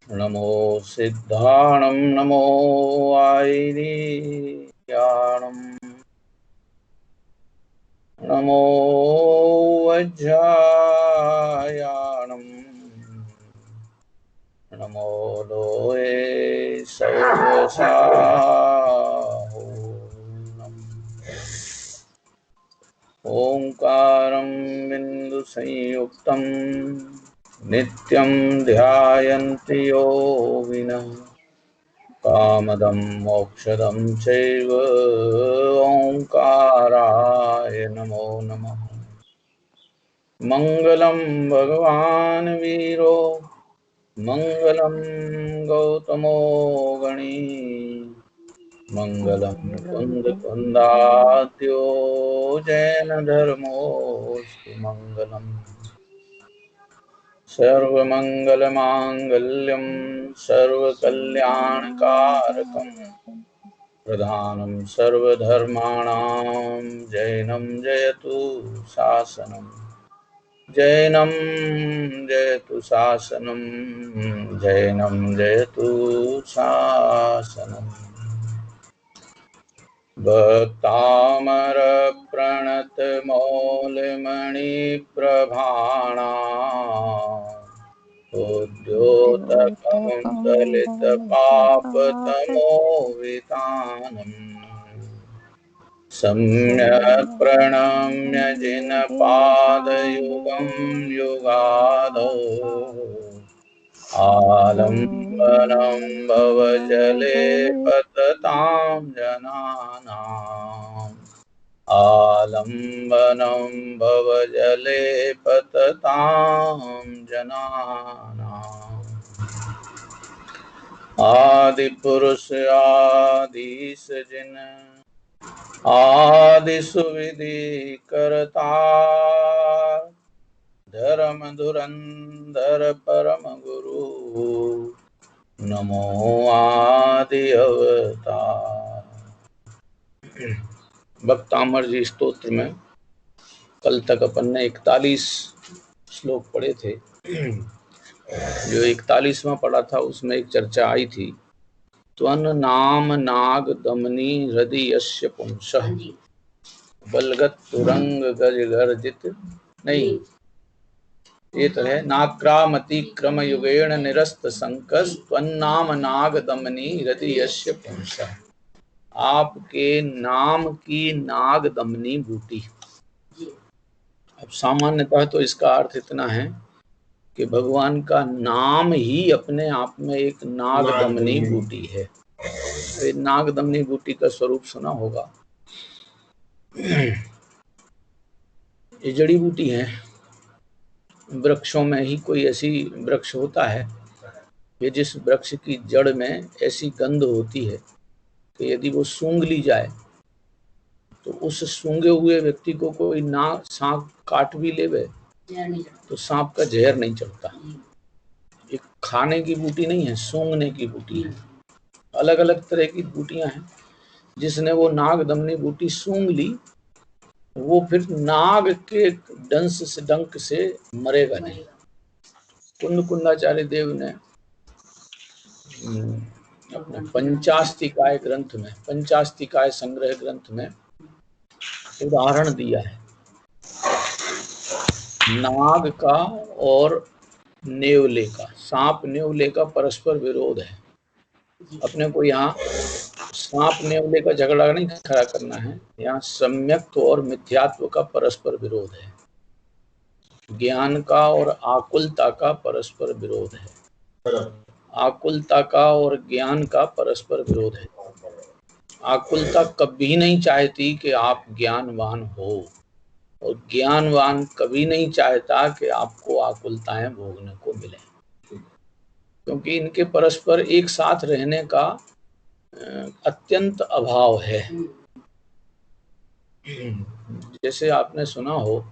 नमो सिद्धाणं नमो आयर्याणं नमो वज्रायाणं नमो लोये सर्वसाहुणम् ओंकारं बिन्दुसंयुक्तं नित्यं ध्यायन्ति योगिनः कामदं मोक्षदं चैव ओंकाराय नमो नमः। मंगलं भगवान् वीरो मंगलं गौतमो गणी मंगलं कुन्दकुन्दाद्यो जैन धर्मोऽस्तु मंगलम् सर्वमंगलमांगल्यं सर्वकल्याणकारकं प्रधानं सर्वधर्माणां जैनं जयतु शासनं जैनं जयतु शासनं जैनं जयतु शासनम् भक्तामरप्रणतमौलिमणिप्रभाणा उद्योतकं दलितपापतमोवितानम् सम्यक् प्रणम्य जिनपादयुगं युगादौ आलम्बनं भवजले पततां जनानाम् आलम्बनं भवजले पततां जनानाम् आदिपुरुष आदिसजन आदिसुविधि करता धर्म धुरंधर परम गुरु नमो आदि अवतार। भक्तामर जी स्तोत्र में कल तक अपन ने 41 श्लोक पढ़े थे। जो 41वां पढ़ा था उसमें एक चर्चा आई थी, त्वन नाम नाग दमनी हृदयस्य पुंसः बलगत तुरंग गज गर्जित नहीं, ये तो है नाक्रामति क्रम युगेण निरस्त संकस त्वन्नाम नाग दमनी हृदयस्य पुंसः। आपके नाम की नाग दमनी बूटी। अब सामान्यतः तो इसका अर्थ इतना है कि भगवान का नाम ही अपने आप में एक नाग दमनी बूटी है। नाग दमनी बूटी का स्वरूप सुना होगा। ये जड़ी बूटी है। वृक्षों में ही कोई ऐसी वृक्ष होता है कि जिस वृक्ष की जड़ में ऐसी गंध होती है कि यदि वो सूंघ ली जाए तो उस सूंघे हुए व्यक्ति को कोई ना सांप काट भी लेवे तो सांप का जहर नहीं चढ़ता। एक खाने की बूटी नहीं है, सूंघने की बूटी है। अलग अलग तरह की बूटियां हैं। जिसने वो नाग दमनी बूटी सूंघ ली वो फिर नाग के डंक से मरेगा नहीं। कुंदाचार्य देव ने अपने पंचास्तिकाय ग्रंथ में, पंचास्तिकाय संग्रह ग्रंथ में उदाहरण दिया है नाग का और नेवले का। सांप नेवले का परस्पर विरोध है। अपने को यहाँ सांप नेवले का झगड़ा नहीं खड़ा करना है, यहाँ सम्यक्त्व और मिथ्यात्व का परस्पर विरोध है। ज्ञान का और आकुलता का परस्पर विरोध है। आकुलता का और ज्ञान का परस्पर विरोध है। आकुलता कभी नहीं चाहती कि आप ज्ञानवान हो और ज्ञानवान कभी नहीं चाहता कि आपको आकुलताएं भोगने को मिले, क्योंकि इनके परस्पर एक साथ रहने का अत्यंत अभाव है। जैसे आपने सुना हो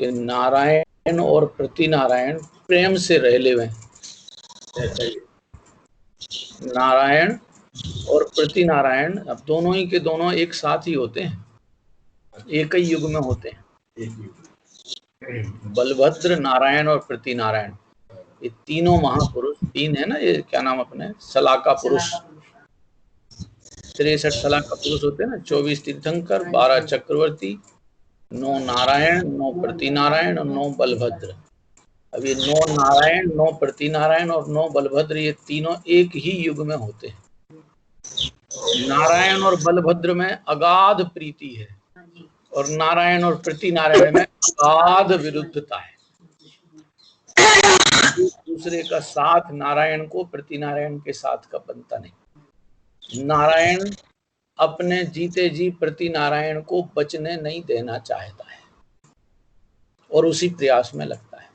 कि नारायण और प्रतिनारायण प्रेम से रह लेवे। नारायण और प्रतिनारायण अब दोनों ही के दोनों एक साथ ही होते हैं, एक ही युग में होते हैं। बलभद्र नारायण और प्रतिनारायण ये तीनों महापुरुष, तीन है ना, ये क्या नाम अपने सलाका पुरुष, 63 सलाका पुरुष होते हैं ना, 24 तीर्थंकर, 12 चक्रवर्ती, 9 नारायण, 9 प्रति नारायण और 9 बलभद्र। अब ये 9 नारायण, 9 प्रति नारायण और 9 बलभद्र, ये तीनों एक ही युग में होते हैं। नारायण और बलभद्र में अगाध प्रीति है और नारायण और प्रति नारायण में अगाध विरुद्धता है। दूसरे का साथ नारायण को प्रति नारायण के साथ का बनता नहीं। नारायण अपने जीते जी प्रति नारायण को बचने नहीं देना चाहता है और उसी प्रयास में लगता है।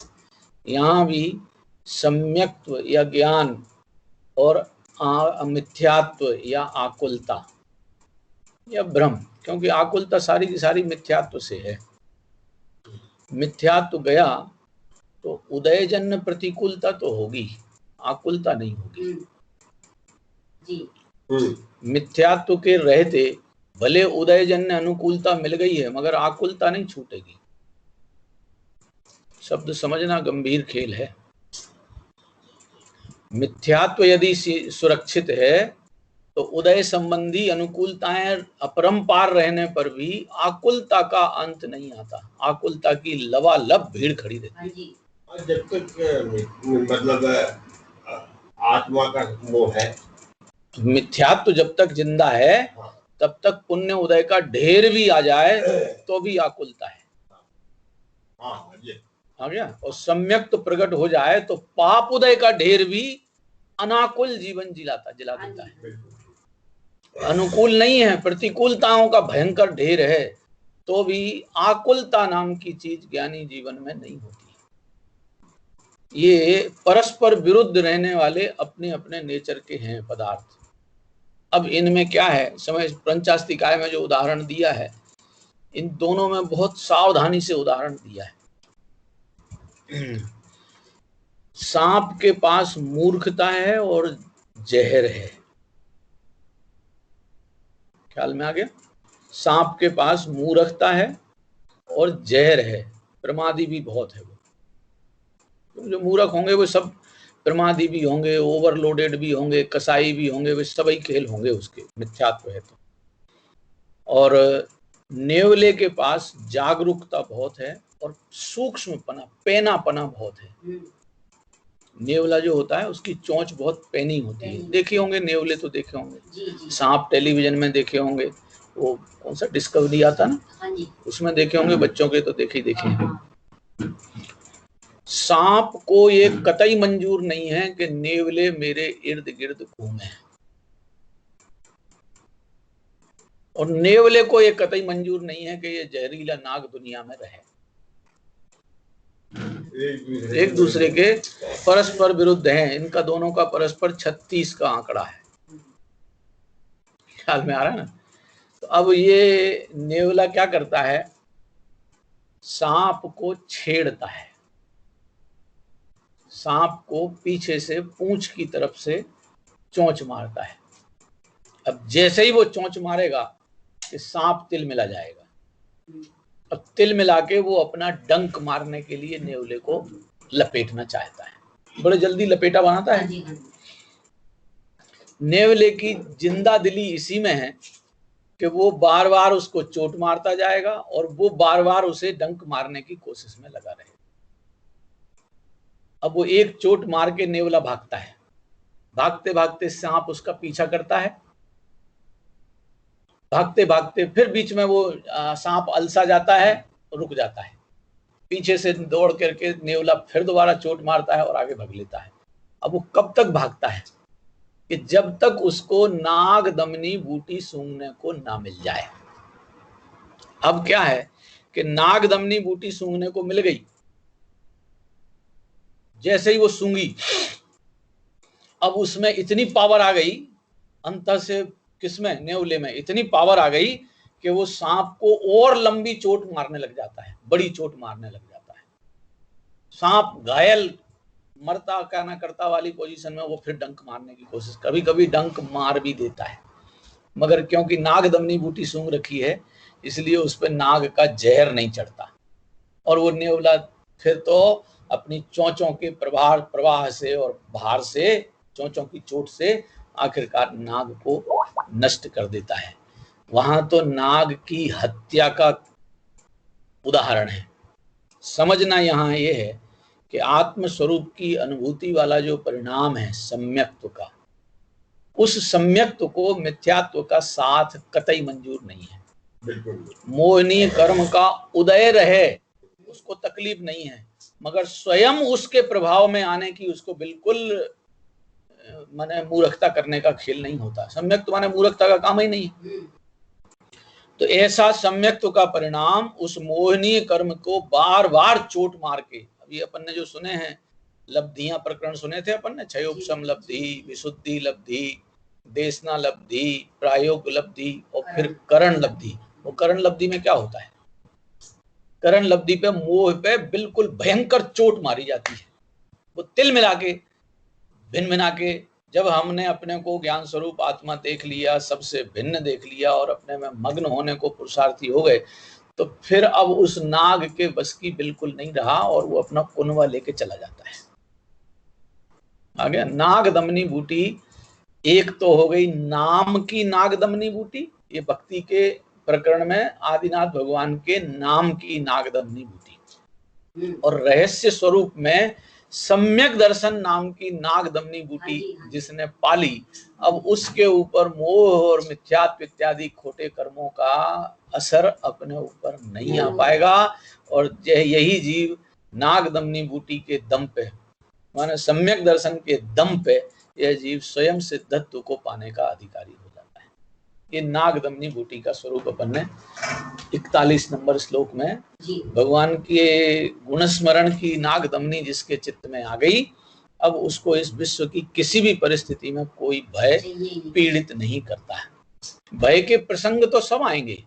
यहाँ भी सम्यक्त्व या ज्ञान और मिथ्यात्व या आकुलता या भ्रम, क्योंकि आकुलता सारी की सारी मिथ्यात्व से है। मिथ्यात्व गया तो उदयजन्य प्रतिकूलता तो होगी, आकुलता नहीं होगी। मिथ्यात्व के रहते भले उदयजन्य अनुकूलता मिल गई है मगर आकुलता नहीं छूटेगी। शब्द समझना गंभीर खेल है। मिथ्यात्व यदि सुरक्षित है तो उदय संबंधी अनुकूलताएं अपरंपार रहने पर भी आकुलता का अंत नहीं आता। आकुलता की लबालब भीड़ खड़ी रहती है। जब तक मतलब आत्मा का वो है, मिथ्यात्व जब तक जिंदा है तब तक पुण्य उदय का ढेर भी आ जाए तो भी आकुलता है। आ गया। और सम्यक तो प्रकट हो जाए तो पाप उदय का ढेर भी अनाकुल जीवन जिला देता है। अनुकूल नहीं है, प्रतिकूलताओं का भयंकर ढेर है तो भी आकुलता नाम की चीज ज्ञानी जीवन में नहीं होती। ये परस्पर विरुद्ध रहने वाले अपने अपने नेचर के हैं पदार्थ। अब इनमें क्या है, समय पंचास्तिकाय में जो उदाहरण दिया है, इन दोनों में बहुत सावधानी से उदाहरण दिया है। सांप के पास मूर्खता है और जहर है, ख्याल में आ गया? सांप के पास मूर्खता है और जहर है, प्रमादी भी बहुत है। वो जो मूर्ख होंगे वो सब प्रमादी भी होंगे, ओवरलोडेड भी होंगे, कसाई भी होंगे, वे सभी खेल होंगे उसके, मिथ्यात्व है तो। और नेवले के पास जागरूकता बहुत है और सूक्ष्मपना, पैनापना बहुत है। नेवला जो होता है उसकी चोंच बहुत पैनी होती है। देखे होंगे नेवले, तो देखे होंगे। सांप टेलीविजन में देखे होंगे, वो कौन सा डिस्कवरी आता ना, उसमें देखे होंगे, बच्चों के तो देखे सांप को ये कतई मंजूर नहीं है कि नेवले मेरे इर्द गिर्द घूमे, और नेवले को ये कतई मंजूर नहीं है कि ये जहरीला नाग दुनिया में रहे। एक दूसरे के परस्पर विरुद्ध हैं। इनका दोनों का परस्पर 36 का आंकड़ा है। ख्याल में आ रहा है ना? तो अब ये नेवला क्या करता है, सांप को छेड़ता है, सांप को पीछे से पूंछ की तरफ से चोंच मारता है। अब जैसे ही वो चोंच मारेगा कि सांप तिल मिला जाएगा। अब तिल मिला के वो अपना डंक मारने के लिए नेवले को लपेटना चाहता है, बड़े जल्दी लपेटा बनाता है। नेवले की जिंदा दिली इसी में है कि वो बार बार उसको चोट मारता जाएगा और वो बार बार उसे डंक मारने की कोशिश में लगा रहेगा। अब वो एक चोट मार के नेवला भागता है, भागते भागते सांप उसका पीछा करता है, भागते भागते फिर बीच में वो सांप अलसा जाता है, रुक जाता है, पीछे से दौड़ करके नेवला फिर दोबारा चोट मारता है और आगे भाग लेता है। अब वो कब तक भागता है कि जब तक उसको नाग दमनी बूटी सूंघने को ना मिल जाए। अब क्या है कि नाग दमनी बूटी सूंघने को मिल गई, जैसे ही वो सूंघी, अब उसमें इतनी पावर आ गई अंतर से, किसमें, नेवले में इतनी पावर आ गई कि वो सांप को और लंबी चोट मारने लग जाता है, बड़ी चोट मारने लग जाता है। सांप घायल, मरता क्या ना करता वाली पोजीशन में वो फिर डंक मारने की कोशिश, कभी कभी डंक मार भी देता है, मगर क्योंकि नाग दमनी बूटी सूंघ रखी है इसलिए उस पर नाग का जहर नहीं चढ़ता और वो नेवला फिर तो अपनी चोंचों के प्रवाह से और भार से, चोंचों की चोट से आखिरकार नाग को नष्ट कर देता है। वहां तो नाग की हत्या का उदाहरण है। समझना यहाँ ये है कि आत्म स्वरूप की अनुभूति वाला जो परिणाम है सम्यक्त्व का, उस सम्यक्त्व को मिथ्यात्व का साथ कतई मंजूर नहीं है। मोहनीय कर्म का उदय रहे उसको तकलीफ नहीं है, मगर स्वयं उसके प्रभाव में आने की उसको बिल्कुल माने मूर्खता करने का खेल नहीं होता। सम्यक्त्व माने मूर्खता का काम ही नहीं है। तो ऐसा सम्यक्त्व का परिणाम उस मोहनीय कर्म को बार बार चोट मार के, अभी अपन ने जो सुने हैं लब्धियां प्रकरण सुने थे अपन ने, क्षयोपशम लब्धि, विशुद्धि लब्धि, देशना लब्धि, प्रायोग लब्धि और फिर करण लब्धि। वो करण लब्धि में क्या होता है? करण लब्धि पे मोह पे बिल्कुल भयंकर चोट मारी जाती है। वो तिल मिला के भिन्न भिना के जब हमने अपने को ज्ञान स्वरूप आत्मा देख लिया, सबसे भिन्न देख लिया और अपने में मग्न होने को पुरुषार्थी हो गए, तो फिर अब उस नाग के बस की बिल्कुल नहीं रहा और वो अपना कुनवा लेके चला जाता है। आ गया नाग दमनी बूटी। एक तो हो गई नाम की नाग दमनी बूटी, ये भक्ति के प्रकरण में आदिनाथ भगवान के नाम की नाग दमनी बूटी, और रहस्य स्वरूप में सम्यक दर्शन नाम की नाग दमनी बूटी जिसने पाली, अब उसके ऊपर मोह और मिथ्यात्व इत्यादि खोटे कर्मों का असर अपने ऊपर नहीं आ पाएगा। और यही जीव नाग दमनी बूटी के दम पे, माने सम्यक दर्शन के दम पे, यह जीव स्वयं सिद्धत्व को पाने का अधिकारी हो जाता है। ये नाग दमनी बूटी का स्वरूप अपन ने 41 नंबर श्लोक में भगवान के गुणस्मरण की नाग दमनी जिसके चित्त में आ गई, अब उसको इस विश्व की किसी भी परिस्थिति में कोई भय पीड़ित नहीं करता है। भय के प्रसंग तो सब आएंगे,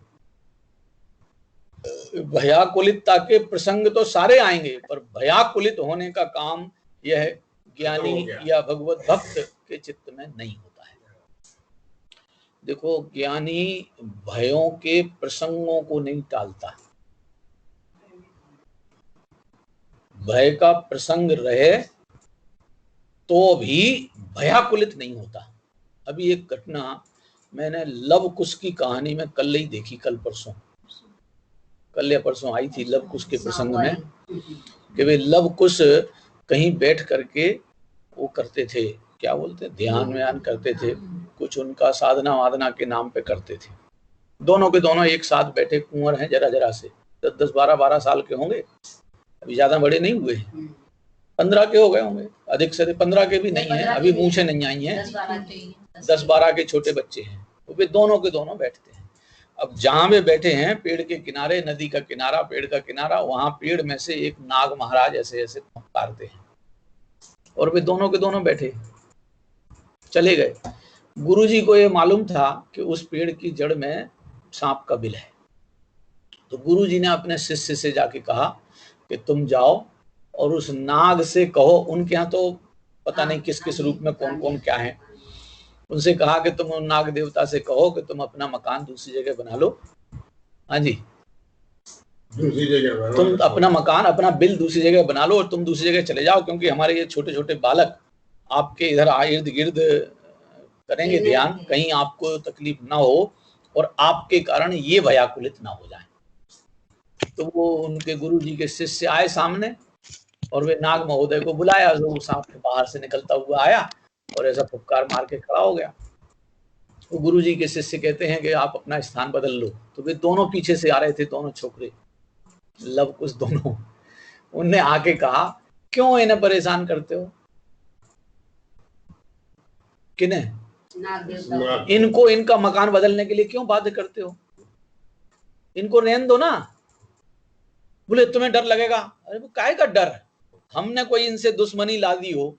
भयाकुलितता के प्रसंग तो सारे आएंगे, पर भयाकुलित होने का काम यह ज्ञानी या भगवत भक्त के चित्त में नहीं होता है। देखो, ज्ञानी भयों के प्रसंगों को नहीं टालता, भय का प्रसंग रहे तो भी भयाकुलित नहीं होता। अभी एक घटना मैंने लव कुश की कहानी में कल ही देखी, कल या परसों आई थी लव कुश के प्रसंग में, कि वे लव कुश कहीं बैठ करके वो करते थे, क्या बोलते, ध्यान व्यान करते थे, कुछ उनका साधना वादना के नाम पे करते थे। दोनों के दोनों एक साथ बैठे, कुंवर हैं जरा जरा से, 10 12 साल के होंगे, अभी ज्यादा बड़े नहीं हुए, 15 के हो गए होंगे, अधिक से 15 के भी नहीं है, अभी मूछें नहीं आई हैं, 10 12 के छोटे बच्चे हैं। तो वे दोनों के दोनों बैठते हैं। अब जहां वे बैठे हैं पेड़ के किनारे, नदी का किनारा, पेड़ का किनारा, वहां पेड़ में से एक नाग महाराज ऐसे ऐसे फंकारते हैं और वे दोनों के दोनों बैठे चले गए। गुरुजी को ये मालूम था कि उस पेड़ की जड़ में सांप का बिल है, तो गुरुजी ने अपने शिष्य से जाके कहा कि तुम जाओ और उस नाग से कहो, उनके यहाँ तो पता नहीं किस किस रूप में कौन कौन क्या है, उनसे कहा कि तुम नाग देवता से कहो कि तुम अपना मकान दूसरी जगह बना लो। हाँ जी, दूसरी जगह तुम अपना मकान, अपना बिल दूसरी जगह बना लो और तुम दूसरी जगह चले जाओ, क्योंकि हमारे ये छोटे छोटे बालक आपके इधर इर्द गिर्द करेंगे ध्यान, कहीं आपको तकलीफ ना हो और आपके कारण ये भयाकुलित ना हो जाए। तो वो उनके गुरुजी के शिष्य आए सामने और वे नाग महोदय को बुलाया, तो वो सांप के बाहर से निकलता हुआ आया और ऐसा फुफकार मार के खड़ा हो गया। वो गुरुजी के शिष्य कहते हैं कि आप अपना स्थान बदल लो। तो वे दोनों पीछे से आ रहे थे, दोनों छोकरे लव कुश दोनों, उनने आके कहा क्यों इन्हें परेशान करते हो, किन्हें, इनको इनका मकान बदलने के लिए क्यों बाध्य करते हो, इनको रहने दो ना। बोले तुम्हें डर लगेगा। अरे वो काहे का डर, हमने कोई इनसे दुश्मनी ला दी हो,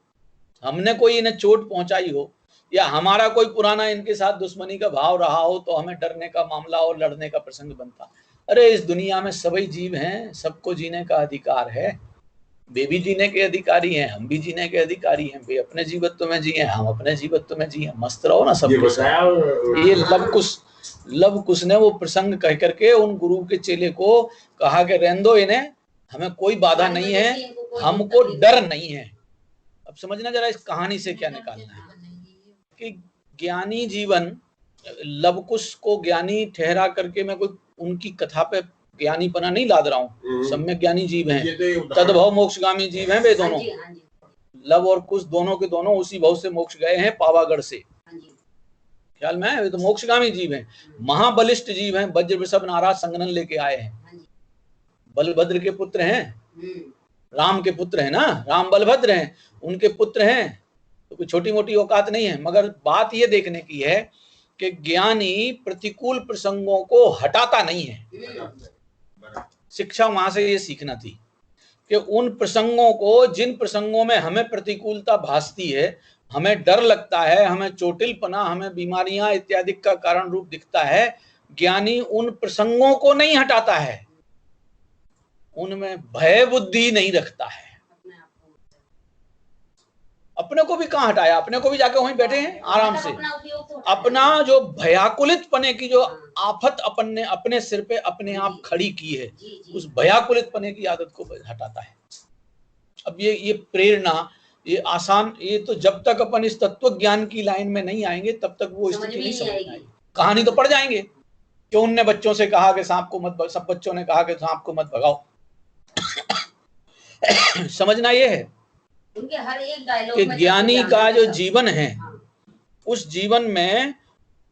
हमने कोई इन्हें चोट पहुंचाई हो, या हमारा कोई पुराना इनके साथ दुश्मनी का भाव रहा हो तो हमें डरने का मामला और लड़ने का प्रसंग बनता। अरे इस दुनिया में सभी जीव हैं, सबको जीने का अधिकार है, वे भी जीने के अधिकारी हैं, हम भी जीने के अधिकारी हैं, वे अपने जीवत्व में जिए, हम अपने जीवत्व में जिए, मस्त रहो ना सब। ये लव कुश ने वो प्रसंग कह करके उन गुरु के चेले को कहा कि रहने दो इन्हें, हमें कोई बाधा नहीं है, हमको डर नहीं है। अब समझना जरा इस कहानी से क्या निकालना है कि ज्ञानी जीवन, लवकुश को ज्ञानी ठहरा करके मैं कोई उनकी कथा पे ज्ञानी पना नहीं लाद रहा हूँ। सम्यक ज्ञानी जीव हैं, तद्भव मोक्षगामी जीव हैं वे दोनों। लव और कुश दोनों के दोनों उसी भव से मोक्ष गए हैं, पावागढ़ से। ख्याल में है, वे तो मोक्षगामी जीव हैं, महाबलिष्ठ जीव हैं। वज्र वृषभ नाराज संगनन लेके आए हैं, बलभद्र के पुत्र हैं, राम के पुत्र हैं ना, राम बलभद्र हैं, उनके पुत्र हैं। तो कोई छोटी मोटी औकात नहीं है। मगर बात ये देखने की है कि ज्ञानी प्रतिकूल प्रसंगों को हटाता नहीं है। शिक्षा वहां से ये सीखना थी कि उन प्रसंगों को, जिन प्रसंगों में हमें प्रतिकूलता भासती है, हमें डर लगता है, हमें चोटिलपना, हमें बीमारियां इत्यादि का कारण रूप दिखता है, ज्ञानी उन प्रसंगों को नहीं हटाता है, उनमें भय बुद्धि नहीं रखता है। अपने को भी कहाँ हटाया, अपने को भी जाके वहीं बैठे हैं आराम से। अपना जो भयाकुलित पने की जो आफत अपन ने अपने सिर पे अपने आप खड़ी की है, उस भयाकुलित पने की आदत को हटाता है। अब ये प्रेरणा, ये आसान, ये तो जब तक अपन इस तत्व ज्ञान की लाइन में नहीं आएंगे तब तक वो स्थिति नहीं समझ आएगी। कहानी तो पढ़ जाएंगे कि उनने बच्चों से कहा कि सांप को मत, सब बच्चों ने कहा कि सांप को मत भगाओ। समझना ये है उनके हर एक डायलॉग कि ज्ञानी का जो जीवन है, उस जीवन में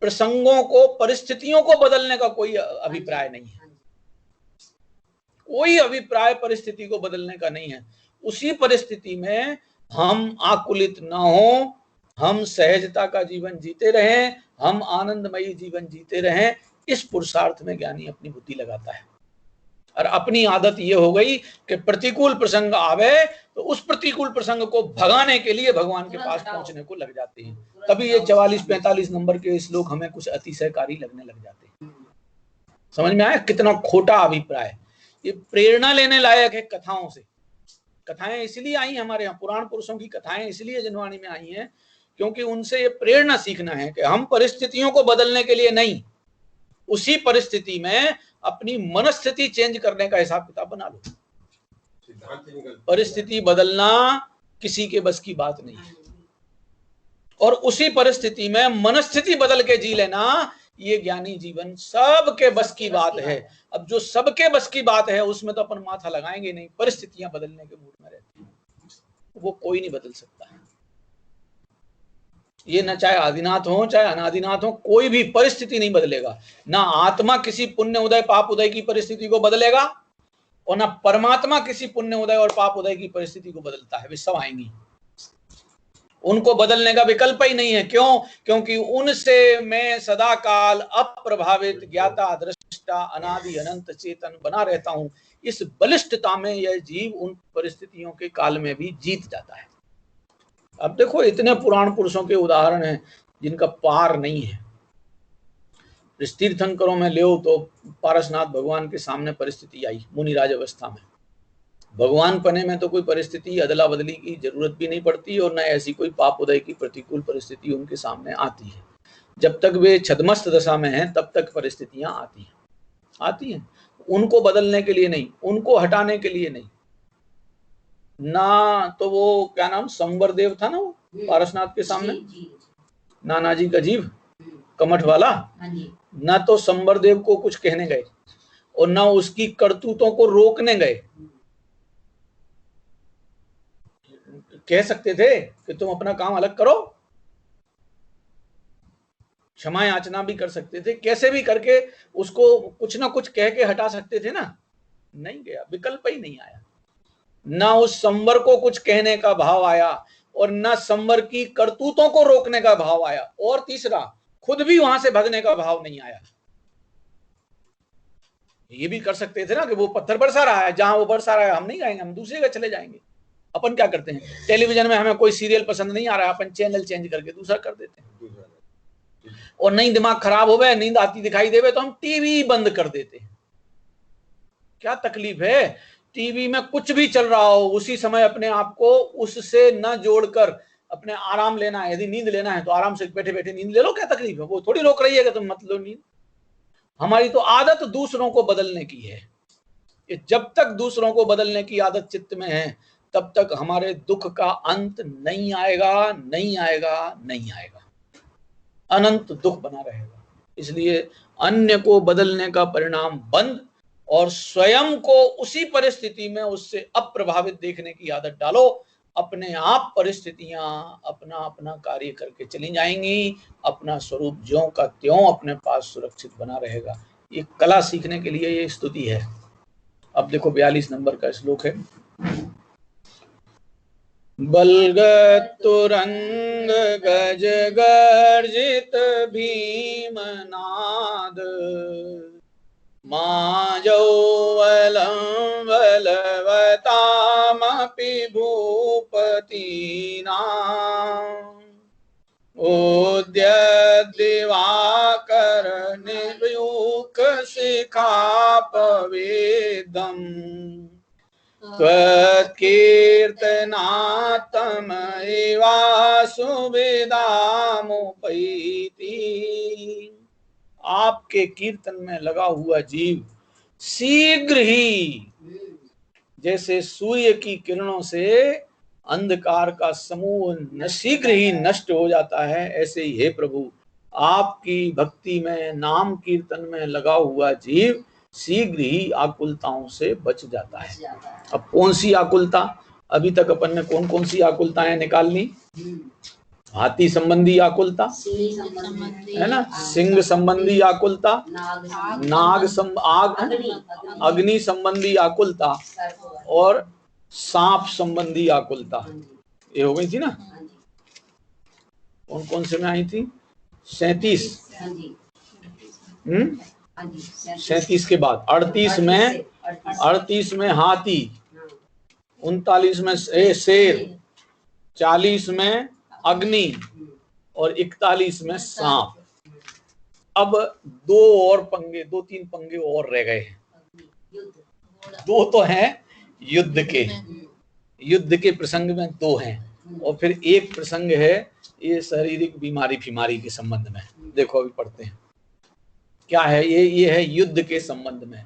प्रसंगों को, परिस्थितियों को बदलने का कोई अभिप्राय नहीं है। कोई अभिप्राय परिस्थिति को बदलने का नहीं है। उसी परिस्थिति में हम आकुलित न हो, हम सहजता का जीवन जीते रहें, हम आनंदमयी जीवन जीते रहें, इस पुरुषार्थ में ज्ञानी अपनी बुद्धि लगाता है। और अपनी आदत ये हो गई कि प्रतिकूल प्रसंग आवे तो उस प्रतिकूल प्रसंग को भगाने के लिए भगवान के पास पहुंचने को लग जाते हैं। तभी ये 44-45 नंबर के श्लोक हमें कुछ अतिशयकारी लगने लग जाते हैं। समझ में आया कितना खोटा अभिप्राय। ये प्रेरणा लेने लायक है कथाओं से। कथाएं इसलिए आई हमारे यहाँ, पुराण पुरुषों की कथाएं इसलिए जनवाणी में आई हैं क्योंकि उनसे ये प्रेरणा सीखना है कि हम परिस्थितियों को बदलने के लिए नहीं, उसी परिस्थिति में अपनी मनस्थिति चेंज करने का हिसाब किताब बना लो। परिस्थिति बदलना किसी के बस की बात नहीं है, और उसी परिस्थिति में मनस्थिति बदल के जी लेना, ये ज्ञानी जीवन सबके बस की बात है। अब जो सबके बस की बात है उसमें तो अपन माथा लगाएंगे नहीं, परिस्थितियां बदलने के मूड में रहती हैं, वो कोई नहीं बदल सकता है। ये न चाहे आदिनाथ हो चाहे अनादिनाथ हो, कोई भी परिस्थिति नहीं बदलेगा। ना आत्मा किसी पुण्य उदय पाप उदय की परिस्थिति को बदलेगा, और ना परमात्मा किसी पुण्य उदय और पाप उदय की परिस्थिति को बदलता है। वे सब आएंगी, उनको बदलने का विकल्प ही नहीं है। क्यों? क्योंकि उनसे मैं सदा काल अप्रभावित, ज्ञाता दृष्टा, अनादि अनंत चेतन बना रहता हूं। इस बलिष्ठता में यह जीव उन परिस्थितियों के काल में भी जीत जाता है। अब देखो, इतने पुराण पुरुषों के उदाहरण हैं जिनका पार नहीं है। तीर्थंकरों में ले तो पारसनाथ भगवान के सामने परिस्थिति आई मुनिराज अवस्था में। भगवान पने में तो कोई परिस्थिति अदला बदली की जरूरत भी नहीं पड़ती, और न ऐसी कोई पाप उदय की प्रतिकूल परिस्थिति उनके सामने आती है। जब तक वे छद्मस्त दशा में हैं तब तक परिस्थितियां आती हैं। उनको बदलने के लिए नहीं, उनको हटाने के लिए नहीं। ना तो वो क्या नाम संवर देव था ना, वो पारसनाथ के सामने नाना जी का जीव कमठ वाला, ना तो संवर देव को कुछ कहने गए और ना उसकी करतूतों को रोकने गए। कह सकते थे कि तुम अपना काम अलग करो, क्षमा याचना भी कर सकते थे, कैसे भी करके उसको कुछ ना कुछ कह के हटा सकते थे ना। नहीं गया, विकल्प ही नहीं आया। ना उस संवर को कुछ कहने का भाव आया और ना संवर की करतूतों को रोकने का भाव आया, और तीसरा खुद भी वहां से भगने का भाव नहीं आया। ये भी कर सकते थे ना कि वो पत्थर बरसा रहा है, जहां वो बरसा रहा है हम नहीं जाएंगे, हम दूसरे का चले जाएंगे। अपन क्या करते हैं, टेलीविजन में हमें कोई सीरियल पसंद नहीं आ रहा है, अपन चैनल चेंज करके दूसरा कर देते हैं। और नहीं दिमाग खराब हो गया, नींद आती दिखाई देवे तो हम टीवी बंद कर देते हैं। क्या तकलीफ है? टीवी में कुछ भी चल रहा हो, उसी समय अपने आप को उससे न जोड़कर अपने आराम लेना है। यदि नींद लेना है तो आराम से बैठे बैठे नींद ले लो, क्या तकलीफ है? वो थोड़ी रोक रही है कि तुम मत लो नींद। हमारी तो आदत दूसरों को बदलने की है। जब तक दूसरों को बदलने की आदत चित्त में है तब तक हमारे दुख का अंत नहीं आएगा, नहीं आएगा, नहीं आएगा, अनंत दुख बना रहेगा। इसलिए अन्य को बदलने का परिणाम बंद और स्वयं को उसी परिस्थिति में उससे अप्रभावित देखने की आदत डालो। अपने आप परिस्थितियां अपना अपना कार्य करके चली जाएंगी, अपना स्वरूप ज्यों का त्यों अपने पास सुरक्षित बना रहेगा। ये कला सीखने के लिए ये स्तुति है। अब देखो 42 नंबर का श्लोक है। बलगत तुरंग गज गर्जित भीमनाद, माजौवलं बलवतामपि भूपतीनाम्, उद्यत दिवाकर निर्व्यूक शिखापवेदम्, त्वत्कीर्तनात्मैवासुविदामुपैति। आपके कीर्तन में लगा हुआ जीव शीघ्र ही जैसे सूर्य की किरणों से अंधकार का समूह शीघ्र ही नष्ट हो जाता है, ऐसे ही हे प्रभु आपकी भक्ति में नाम कीर्तन में लगा हुआ जीव शीघ्र ही आकुलताओं से बच जाता है। अब कौन सी आकुलता? अभी तक अपन ने कौन कौन सी आकुलताएं निकाल ली? हाथी संबंधी आकुलता है ना, सिंह संबंधी आकुलता, नाग अग्नि संबंधी आकुलता और सांप संबंधी आकुलता, ये हो गई थी ना। कौन कौन से में आई थी? 37। 37 के बाद 38 में हाथी, 39 में शेर, 40 में अग्नि और 41 में सांप। अब दो तीन पंगे और रह गए हैं। दो तो हैं युद्ध के प्रसंग में, दो हैं और फिर एक प्रसंग है ये शारीरिक बीमारी के संबंध में। देखो अभी पढ़ते हैं क्या है ये है युद्ध के संबंध में।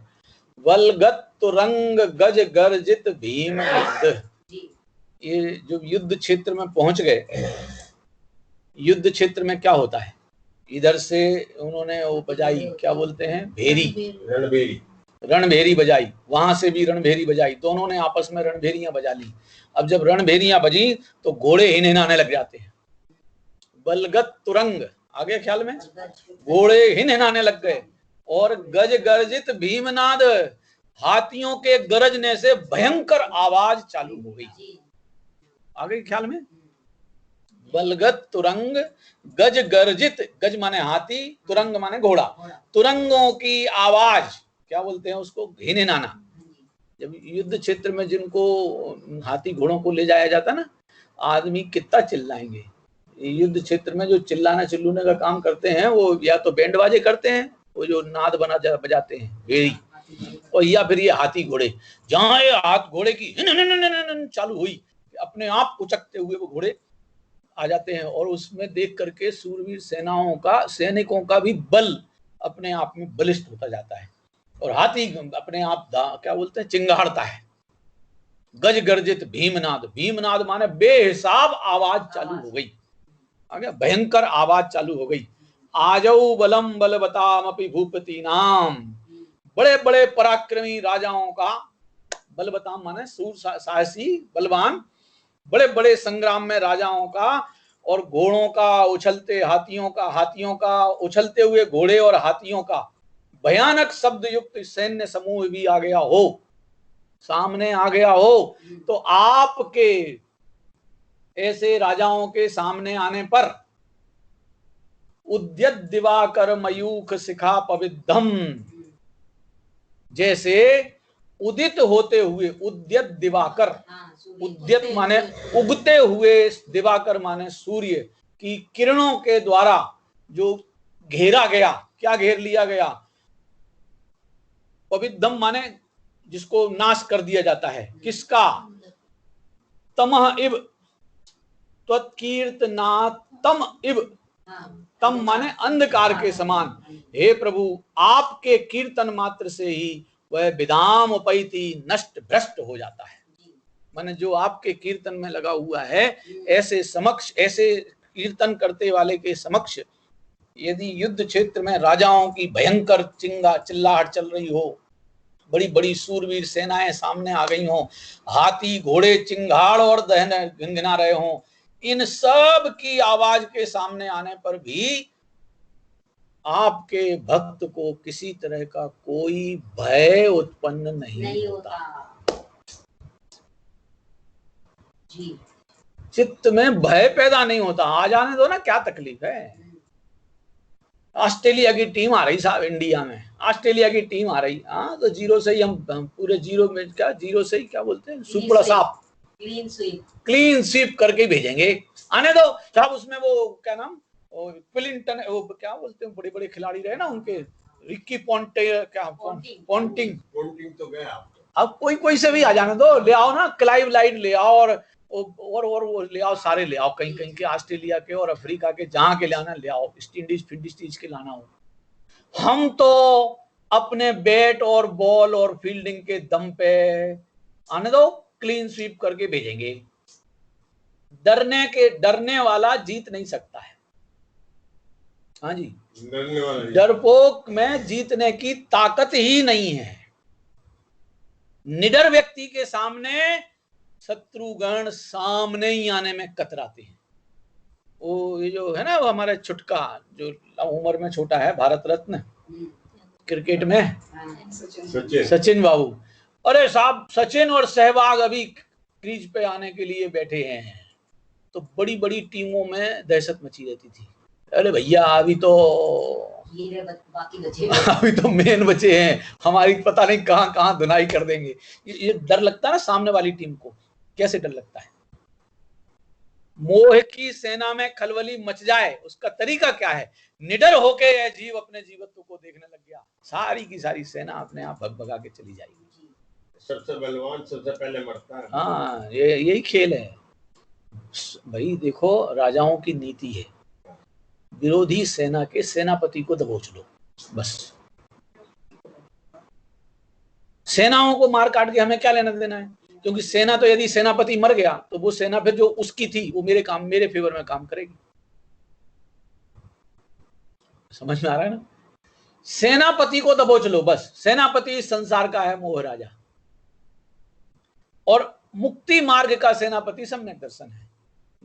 वलगत तुरंग गज गर्जित भीमनाद। ये जो युद्ध क्षेत्र में पहुंच गए, युद्ध क्षेत्र में क्या होता है? इधर से उन्होंने वो बजाई, क्या बोलते हैं, भेरी, रणभेरी बजाई, वहां से भी रणभेरी बजाई, दोनों ने आपस में रणभेरियां बजा ली। अब जब रणभेरियां बजी तो घोड़े हिनहिनाने लग जाते हैं। बलगत तुरंग, आगे ख्याल में, घोड़े हिनहिनाने लग गए और गज गर्जित भीमनाद, हाथियों के गरजने से भयंकर आवाज चालू हो गई। आगे ख्याल में, बलगत तुरंग गज गर्जित, गज माने हाथी, तुरंग माने घोड़ा, तुरंगों की आवाज, क्या बोलते हैं उसको, हिनहिनाना। जब युद्ध क्षेत्र में जिनको हाथी घोड़ों को ले जाया जाता ना, आदमी कितना चिल्लाएंगे। युद्ध क्षेत्र में जो चिल्लाना चिल्लूने का काम करते हैं वो या तो बैंड बाजे करते हैं, वो जो नाद बजाते हैं भेड़ी, और या फिर ये हाथी घोड़े। जहां ये हाथ घोड़े की चालू हुई, अपने आप उचकते हुए वो घोड़े आ जाते हैं और उसमें देख करके सूरवीर सैनिकों का भी बल अपने आप में बलिष्ठ होता जाता है और हाथी अपने आप क्या बोलते हैं, चिंगाड़ता है। गज गर्जित भीमनाद, भीमनाद माने बेहिसाब आवाज चालू हो गई। आगे भयंकर आवाज चालू हो गई। आजौ बलम बलवतामपि भूपतीनाम, बड़े बड़े पराक्रमी राजाओं का, बलवताम माने सूर साहसी बलवान, बड़े बड़े संग्राम में राजाओं का और घोड़ों का, उछलते हाथियों का उछलते हुए घोड़े और हाथियों का भयानक शब्द युक्त सैन्य समूह भी आ गया हो, सामने आ गया हो, तो आपके ऐसे राजाओं के सामने आने पर उद्यत दिवाकर मयूख शिखा पविद्धम, जैसे उदित होते हुए, उद्यत दिवाकर, उद्यत माने उगते हुए, दिवाकर माने सूर्य की किरणों के द्वारा जो घेरा गया, क्या घेर लिया गया, पविद्धम माने जिसको नाश कर दिया जाता है, किसका, तमह इव, त्वत्कीर्तनात्म इव, तम माने अंधकार के समान। हे प्रभु आपके कीर्तन मात्र से ही वह विदाम उपैति, नष्ट भ्रष्ट हो जाता है। माने जो आपके कीर्तन में लगा हुआ है, ऐसे समक्ष, ऐसे कीर्तन करते वाले के समक्ष यदि युद्ध क्षेत्र में राजाओं की भयंकर चिल्लाहट चल रही हो, बड़ी बड़ी सूरवीर सेनाएं सामने आ गई हों, हाथी घोड़े चिंगाड़ और दहन गिनगिना रहे हों, इन सब की आवाज के सामने आने पर भी आपके भक्त को किसी तरह का कोई भय उत्पन्न नहीं होता। जी। चित्त में भय पैदा नहीं होता। आ जाने दो ना, क्या तकलीफ है। ऑस्ट्रेलिया की टीम आ रही साहब इंडिया में, ऑस्ट्रेलिया की टीम आ रही, हाँ तो जीरो से ही हम पूरे जीरो में, क्या जीरो से ही क्या बोलते हैं, सुपड़ा साफ, क्लीन स्वीप करके भेजेंगे। आने दो साहब। उसमें वो क्या नाम, क्लिंटन, वो क्या बोलते हैं, बड़े बड़े खिलाड़ी रहे ना उनके, रिक्की पॉन्टिंग तो गया। अब कोई से भी आ जाने दो, ले आओ ना, क्लाइव लाइट ले आओ और वो ले आओ, सारे ले आओ, कहीं के ऑस्ट्रेलिया के और अफ्रीका के, जहां के लाना ले आओ, इंडीज के लाना हो। हम तो अपने बैट और बॉल और फील्डिंग के दम पे, आने दो, क्लीन स्वीप करके भेजेंगे। डरने वाला जीत नहीं सकता है। हाँ जी, डरपोक में जीतने की ताकत ही नहीं है। निडर व्यक्ति के सामने शत्रुगण सामने ही आने में कतराते हैं। वो ये जो है ना, वो हमारे छुटका जो उम्र में छोटा है, भारत रत्न क्रिकेट में, सचिन बाबू। अरे साहब, सचिन और सहवाग अभी क्रीज पे आने के लिए बैठे हैं, तो बड़ी बड़ी टीमों में दहशत मची रहती थी। अरे भैया अभी तो मेन बचे हैं, हमारी पता नहीं कहां कहां धुनाई कर देंगे। ये डर लगता है ना सामने वाली टीम को, कैसे डर लगता है। मोह की सेना में खलबली मच जाए, उसका तरीका क्या है, निडर होके यह जीव अपने जीवत्व को देखने लग गया, सारी की सारी सेना अपने आप भगा के चली जाएगी। सबसे बलवान सबसे पहले मरता है। हाँ, यही खेल है भाई। देखो, राजाओं की नीति है, विरोधी सेना के सेनापति को दबोच लो बस। सेनाओं को मार काट के हमें क्या लेना देना है, क्योंकि सेना तो, यदि सेनापति मर गया तो वो सेना फिर जो उसकी थी वो मेरे फेवर में काम करेगी। समझ में आ रहा है ना। सेनापति को दबोच लो बस। सेनापति इस संसार का है मोह राजा, और मुक्ति मार्ग का सेनापति सम्यक दर्शन है।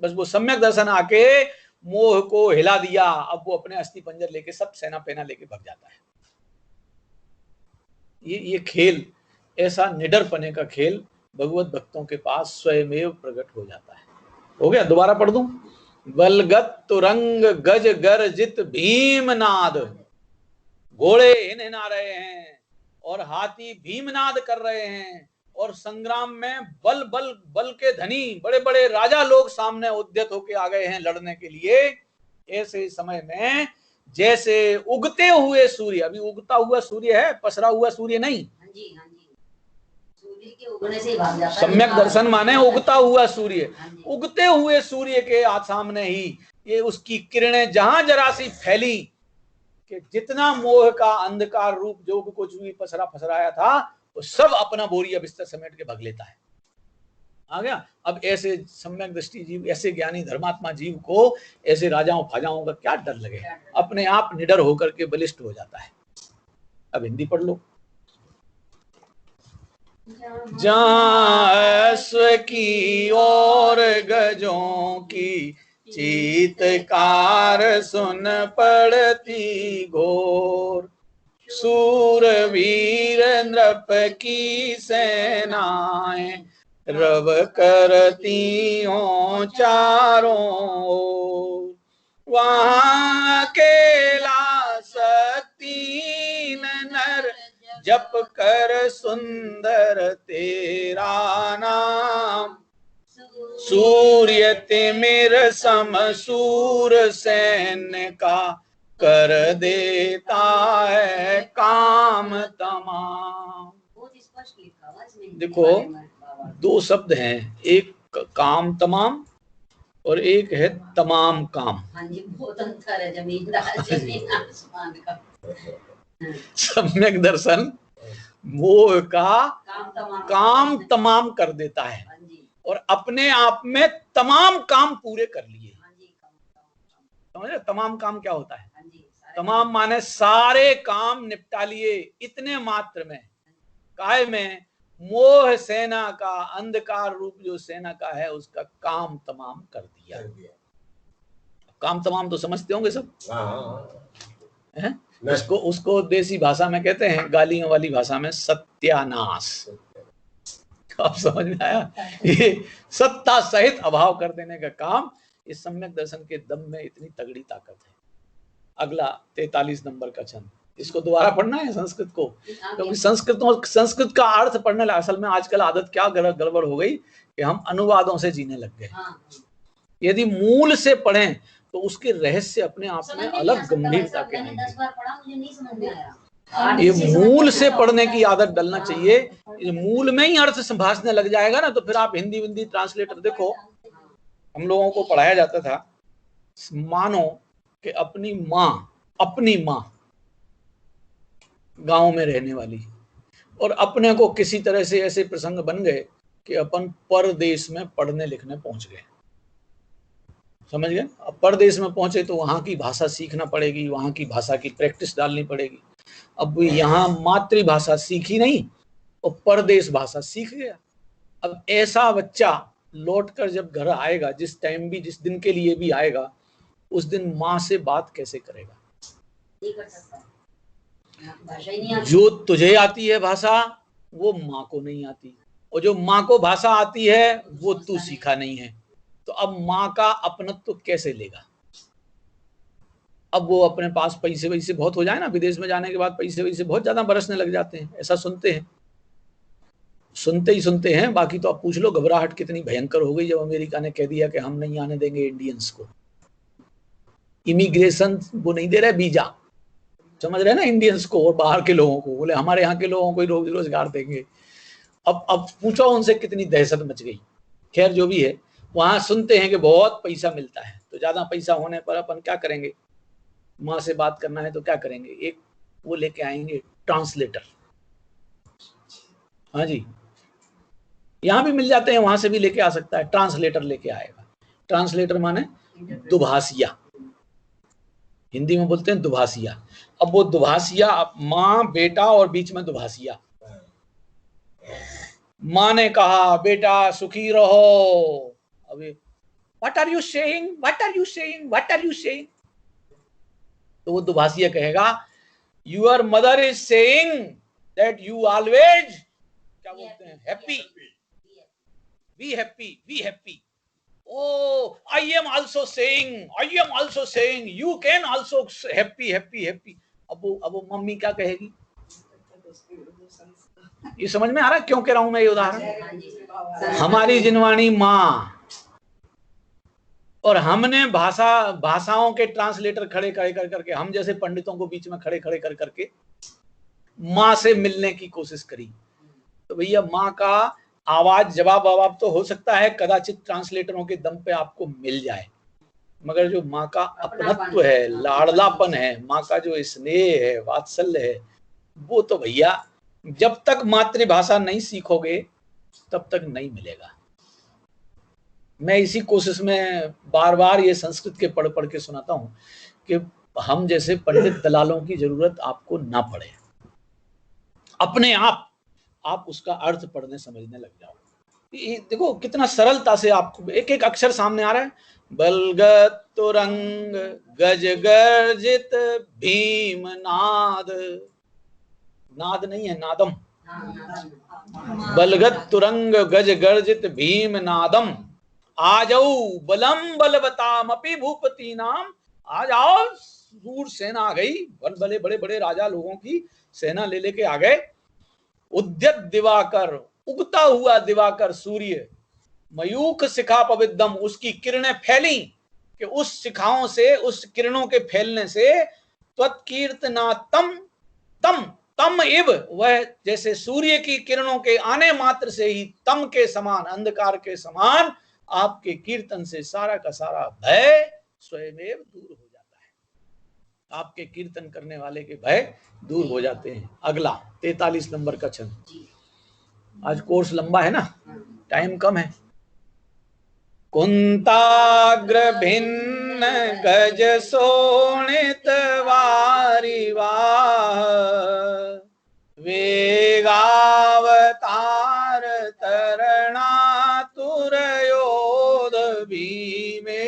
बस वो सम्यक दर्शन आके मोह को हिला दिया, अब वो अपने अस्थि पंजर लेके सब सेना पेना लेके भाग जाता है। ये खेल, ऐसा निडर पने का खेल भगवत भक्तों के पास स्वयमेव प्रकट हो जाता है। हो गया, दोबारा पढ़ दूं। बलगत तुरंग गज गर्जित भीमनाद, घोड़े हिनहिना रहे हैं और हाथी भीमनाद कर रहे हैं, और संग्राम में बल के धनी बड़े बड़े राजा लोग सामने उद्यत होके आ गए हैं लड़ने के लिए। ऐसे समय में जैसे उगते हुए सूर्य, अभी उगता हुआ सूर्य है, पसरा हुआ सूर्य नहीं, सूर्य के उगने से भाग जाता है। सम्यक दर्शन माने उगता हुआ सूर्य। उगते हुए सूर्य के सामने ही ये उसकी किरणें जहां जरा सी फैली कि जितना मोह का अंधकार रूप जो कुछ भी पसरा फसराया था, वो सब अपना बोरिया बिस्तर समेट के भाग लेता है। आ गया। अब ऐसे सम्यक दृष्टि जीव, ऐसे ज्ञानी धर्मात्मा जीव को ऐसे राजाओं फाजाओं का क्या डर लगे, अपने आप निडर होकर के बलिष्ठ हो जाता है। अब हिंदी पढ़ लो। जहां अश्व की और गजों की चीत्कार सुन पड़ती घोर, सूरवीर नृप की सेनाएं रव करती हो चारों ओर, वहां अकेला सतीन नर जप कर सुंदर तेरा नाम, सूर्य तिमिर सम सूर सैन्य का कर देता है काम तमाम। देखो, दो शब्द हैं, एक काम तमाम और एक है तमाम काम। हाँ जी, बहुत अंतर है जमीन आसमान का। सम्यक दर्शन मोह का काम तमाम कर देता है। और अपने आप में तमाम काम पूरे कर लिए। समझ रहे? तमाम काम क्या होता है? तमाम माने सारे काम निपटा लिए इतने मात्र में। काहे में? मोह सेना का अंधकार रूप जो सेना का है उसका काम तमाम कर दिया। काम तमाम तो समझते होंगे सब है? उसको देसी भाषा में कहते हैं, गालियों वाली भाषा में सत्यानाश। आप समझ में आया? ये सत्ता सहित अभाव कर देने का काम इस सम्यक दर्शन के दम में इतनी तगड़ी ताकत है। अगला 43 नंबर का छंद, इसको दोबारा पढ़ना है संस्कृत को, क्योंकि संस्कृत का अर्थ पढ़ने लगा। असल में आजकल आदत क्या गड़बड़ हो गई कि हम अनुवादों से जीने लग गए। यदि मूल से पढ़ें तो उसके रहस्य अपने आप में अलग गंभीरता के हैं। ये मूल से पढ़ने की आदत डलना चाहिए। मूल में ही अर्थ संभाषने लग जाएगा ना तो फिर आप हिंदी विंदी ट्रांसलेटर देखो। हम लोगों को पढ़ाया जाता था, मानो कि अपनी माँ गांव में रहने वाली, और अपने को किसी तरह से ऐसे प्रसंग बन गए कि अपन परदेश में पढ़ने लिखने पहुंच गए। समझ गए? अब परदेश में पहुंचे तो वहां की भाषा सीखना पड़ेगी, वहां की भाषा की प्रैक्टिस डालनी पड़ेगी। अब यहाँ मातृभाषा सीखी नहीं और परदेश भाषा सीख गया। अब ऐसा बच्चा लौटकर जब घर आएगा, जिस टाइम भी, जिस दिन के लिए भी आएगा, उस दिन माँ से बात कैसे करेगा? जो तुझे आती है भाषा वो माँ को नहीं आती, और जो माँ को भाषा आती है वो तू सीखा नहीं है। तो अब माँ का अपनत्व तो कैसे लेगा? अब वो अपने पास पैसे वैसे बहुत हो जाए ना, विदेश में जाने के बाद पैसे वैसे बहुत ज्यादा बरसने लग जाते हैं, ऐसा सुनते हैं। बाकी तो आप पूछ लो घबराहट कितनी भयंकर हो गई जब अमेरिका ने कह दिया कि हम नहीं आने देंगे इंडियंस को। इमिग्रेशन वो नहीं दे रहे, वीजा, समझ रहे ना, इंडियंस को और बाहर के लोगों को। बोले हमारे यहाँ के लोगों को रोजगार देंगे। अब पूछो उनसे कितनी दहशत मच गई। खैर जो भी है, वहां सुनते हैं कि बहुत पैसा मिलता है। तो ज्यादा पैसा होने पर अपन क्या करेंगे? माँ से बात करना है तो क्या करेंगे? एक वो लेके आएंगे ट्रांसलेटर। हाँ जी, यहाँ भी मिल जाते हैं, वहां से भी लेके आ सकता है। ट्रांसलेटर लेके आएगा। ट्रांसलेटर माने दुभाषिया, हिंदी में बोलते हैं दुभाषिया। अब वो दुभाषिया, माँ बेटा और बीच में दुभाषिया। माँ ने कहा बेटा सुखी रहो। अभी what are you saying, what are you saying, what are you saying? तो वो दुभाषिया कहेगा your mother is saying that you always, क्या बोलते हैं, happy, be happy, be happy. Oh, I am also saying you can also happy, happy, happy. अब वो mummy क्या कहेगी? ये समझ में आ रहा है क्यों कह रहा हूं मैं ये उदाहरण? हमारी जिनवाणी माँ, और हमने भाषाओं के ट्रांसलेटर खड़े कर करके, हम जैसे पंडितों को बीच में खड़े कर करके माँ से मिलने की कोशिश करी। तो भैया माँ का आवाज जवाब तो हो सकता है कदाचित ट्रांसलेटरों के दम पे आपको मिल जाए, मगर जो माँ का अपनत्व है, लाड़लापन है, माँ का जो स्नेह है, वात्सल्य है, वो तो भैया जब तक मातृभाषा नहीं सीखोगे तब तक नहीं मिलेगा। मैं इसी कोशिश में बार बार ये संस्कृत के पढ़ के सुनाता हूँ कि हम जैसे पंडित दलालों की जरूरत आपको ना पड़े। अपने आप उसका अर्थ पढ़ने समझने लग जाओ। देखो कितना सरलता से आपको एक एक अक्षर सामने आ रहा है। बलगत तुरंग गज गर्जित भीम नाद, नाद नहीं है नादम, बलगत तुरंग गज गर्जित भीम नादम, आजऊ बलम बलवताम अपि भूपति नाम। आज आओ, सूर सेना आ गई, बड़े बड़े राजा लोगों की सेना लेके आ गए। उद्यत दिवाकर, उगता हुआ दिवाकर सूर्य, मयूख शिखा पविद्दम, उसकी किरणें फैली कि उस शिखाओं से, उस किरणों के फैलने से त्वत्कीर्तना तम इव, वह जैसे सूर्य की किरणों के आने मात्र से ही तम के समान, अंधकार के समान आपके कीर्तन से सारा का सारा भय स्वयमेव दूर हो जाता है। आपके कीर्तन करने वाले के भय दूर हो जाते हैं। अगला 43 नंबर का छंद। आज कोर्स लंबा है ना, टाइम कम है, कुंताग्र भिन्न गज शोणित वारिवाह वेगावतार तरणातुर योध भीमे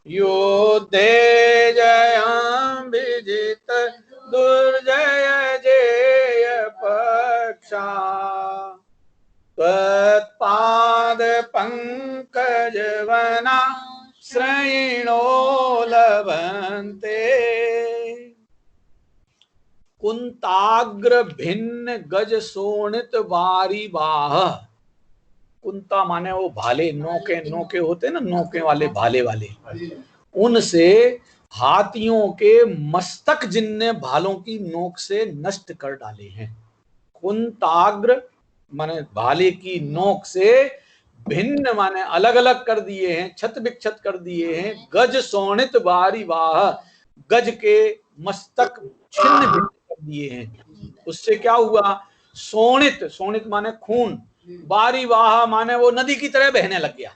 युद्धे जयं विजित दुर्जय जेय पक्षा त्वत्पाद पंकज वना श्रयणो लभन्ते कुंताग्र भिन्न गज शोणित वारिवाह। कुंता माने वो भाले, नोके होते ना, नोके वाले भाले वाले, उनसे हाथियों के मस्तक जिनने भालों की नोक से नष्ट कर डाले हैं। कुंताग्र माने भाले की नोक से, भिन्न माने अलग अलग कर दिए हैं, छत विक्षत कर दिए हैं। गज शोणित वारिवाह, गज के मस्तक छिन्न भिन्न कर दिए हैं। उससे क्या हुआ? शोणित, शोणित माने खून, वारिवाह माने वो नदी की तरह बहने लग गया,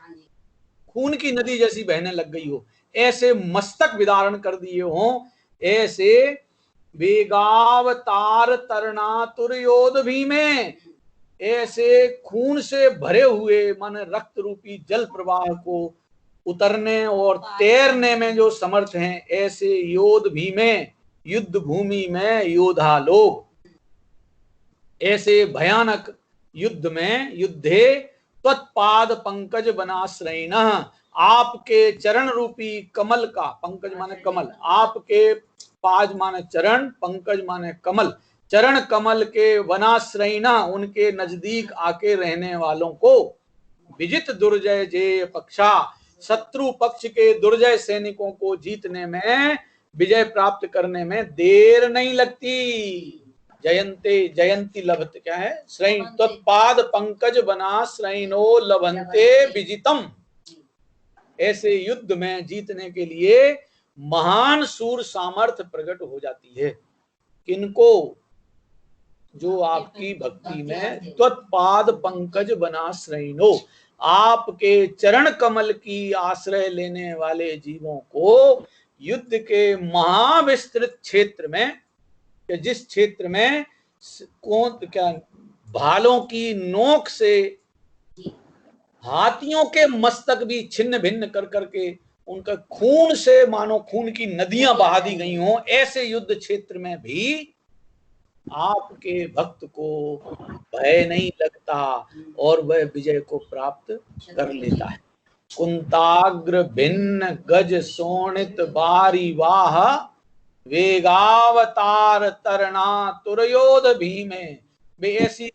खून की नदी जैसी बहने लग गई हो, ऐसे मस्तक विदारण कर दिए हो। ऐसे वेगावतार तरणातुर योध भीमे, ऐसे खून से भरे हुए माने रक्त रूपी जल प्रवाह को उतरने और तैरने में जो समर्थ हैं, ऐसे योध भीमे, युद्ध भूमि में योधा लोग, ऐसे भयानक युद्ध में, युद्धे त्वत्पाद पंकज बनाश्रयिण, आपके चरण रूपी कमल का, पंकज माने कमल, आपके पाज माने चरण, पंकज माने कमल, चरण कमल के वनाश्रयिण, उनके नजदीक आके रहने वालों को, विजित दुर्जय जेय पक्षा, शत्रु पक्ष के दुर्जय सैनिकों को जीतने में, विजय प्राप्त करने में देर नहीं लगती। जयंते जयंती लभते, क्या है? श्रयण तत्पाद पंकज बना श्रयणो लभन्ते विजितम। ऐसे युद्ध में जीतने के लिए महान सूर सामर्थ्य प्रकट हो जाती है। किनको? जो आपकी भक्ति में त्वत्पाद पंकज बना श्रयणो, आपके चरण कमल की आश्रय लेने वाले जीवों को युद्ध के महाविस्तृत क्षेत्र में, जिस क्षेत्र में कौन क्या भालों की नोक से हाथियों के मस्तक भी छिन्न भिन्न कर करके उनका खून से मानो खून की नदियां बहा दी गई हों, ऐसे युद्ध क्षेत्र में भी आपके भक्त को भय नहीं लगता और वह विजय को प्राप्त कर लेता है। कुंताग्र भिन्न गज शोणित वारिवाह वेगावतार तरना तुरयोध भीमे, वे ऐसी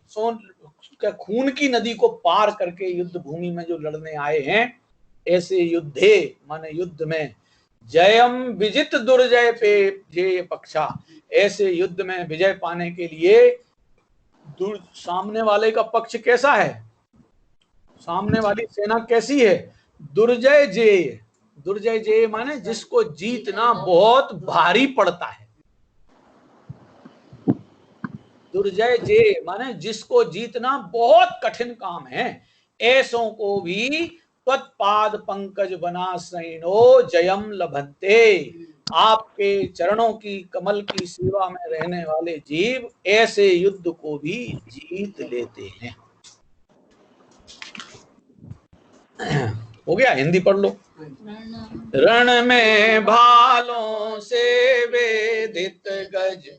खून की नदी को पार करके युद्ध भूमि में जो लड़ने आए हैं, ऐसे युद्धे माने युद्ध में, जयम विजित दुर्जय पे जय पक्षा, ऐसे युद्ध में विजय पाने के लिए सामने वाले का पक्ष कैसा है, सामने वाली सेना कैसी है? दुर्जय जय, दुर्जय जय माने जिसको जीतना बहुत भारी पड़ता है। दुर्जय जय माने जिसको जीतना बहुत कठिन काम है, ऐसों को भी त्वत्पाद पंकज बनाश्रयिणो जयम लभन्ते, आपके चरणों की कमल की सेवा में रहने वाले जीव ऐसे युद्ध को भी जीत लेते हैं। हो गया? हिंदी पढ़ लो। रण में भालों से वेदित गज,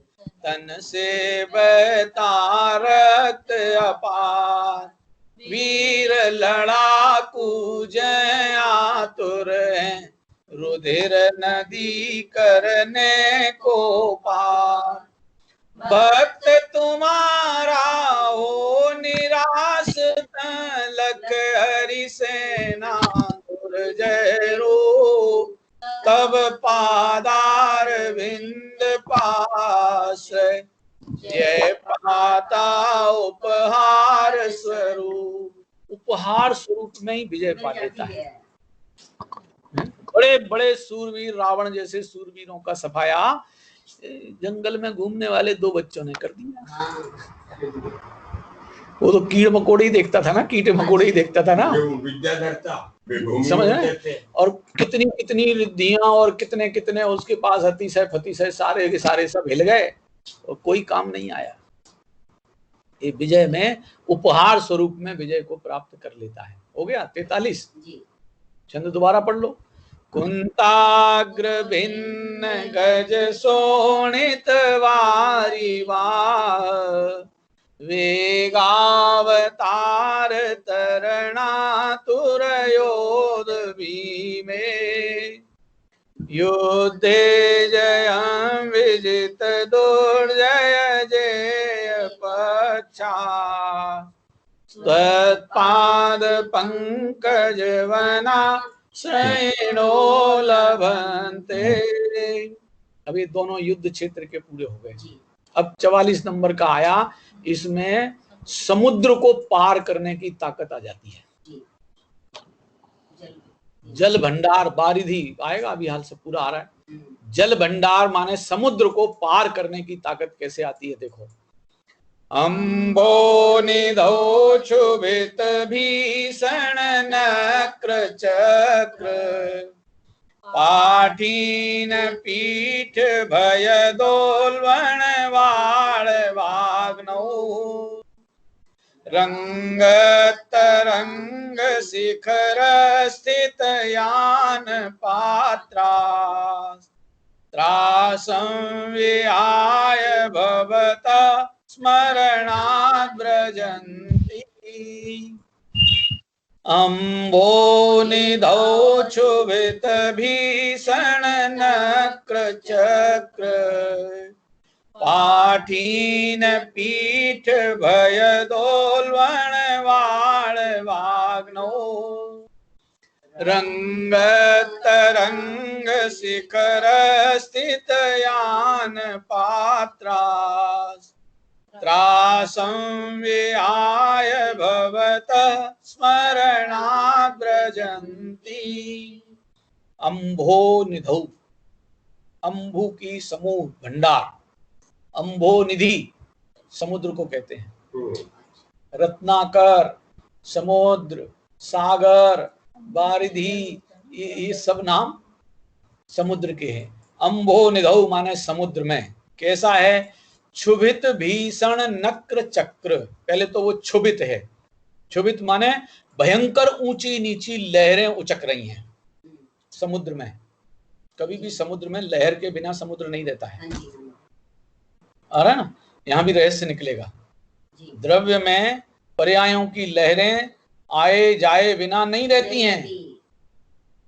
तन से बहता रक्त अपार, वीर लड़ाकू जय आतुर हैं, रुधिर नदी करने को पार। भक्त तुम्हारा हो निराश लख हरि सेना दुर्जय रो, तब पादार विंद पास जय पाता उपहार स्वरूप। उपहार स्वरूप में ही विजय पा लेता है। बड़े बड़े सूरवीर, रावण जैसे सूरवीरों का सफाया जंगल में घूमने वाले दो बच्चों ने कर दिया। वो तो कीड़े मकोड़े ही देखता था ना, कीटे मकोड़े ही देखता था ना, विद्याधर था, समझ रहे। और कितनी कितनी रिद्धियां और कितने कितने उसके पास अतिशय फतिशय सारे के सारे सब हिल गए और कोई काम नहीं आया। ये विजय में उपहार स्वरूप में विजय को प्राप्त कर लेता है। हो गया 43। छंद दोबारा पढ़ लो। कुंताग्र भिन्न गज शोणित वारी वाह, वेगावतार तरणातुर योध भीमे, युद्धे जयं विजित दुर्जय जय पक्षा, तत्पाद पंकज वना श्रेणो लभन्ते। अब ये दोनों युद्ध क्षेत्र के पूरे हो गए। अब 44 नंबर का आया, इसमें समुद्र को पार करने की ताकत आ जाती है। जल भंडार बारिधि आएगा, अभी हाल से पूरा आ रहा है। जल भंडार माने समुद्र को पार करने की ताकत कैसे आती है देखो। अम्बो निधौ क्षुभित भीषण नक्र चक्र, पाठीन पीठ भय दोलवन वाण वाग्नौ, रंग तरंग शिखर स्थित यान पात्रा, त्रासं विहाय भवता स्मरणात् व्रजन्ति। अम्भो निधौ क्षुभित भीषण नक्र चक्र, पाठीन पीठ भय दोलवन वाण वाग्नौ, रंग तरंग शिखर स्थित यान पात्रा, त्रासं विहाय भवतः स्मरणात् व्रजन्ति। अम्भो निधौ, अम्भु की समूह भंडार, अम्भो निधि समुद्र को कहते हैं। रत्नाकर, समुद्र, सागर, बारिधि, ये सब नाम समुद्र के हैं। अम्भो निधौ माने समुद्र में कैसा है। क्षुभित भीषण नक्र चक्र, पहले तो वो क्षुभित है। क्षुभित माने भयंकर ऊंची नीची लहरें उचक रही हैं समुद्र में। कभी भी समुद्र में लहर के बिना समुद्र नहीं रहता है, आ रहा है ना। यहाँ भी रहस्य निकलेगा। द्रव्य में पर्यायों की लहरें आए जाए बिना नहीं रहती हैं,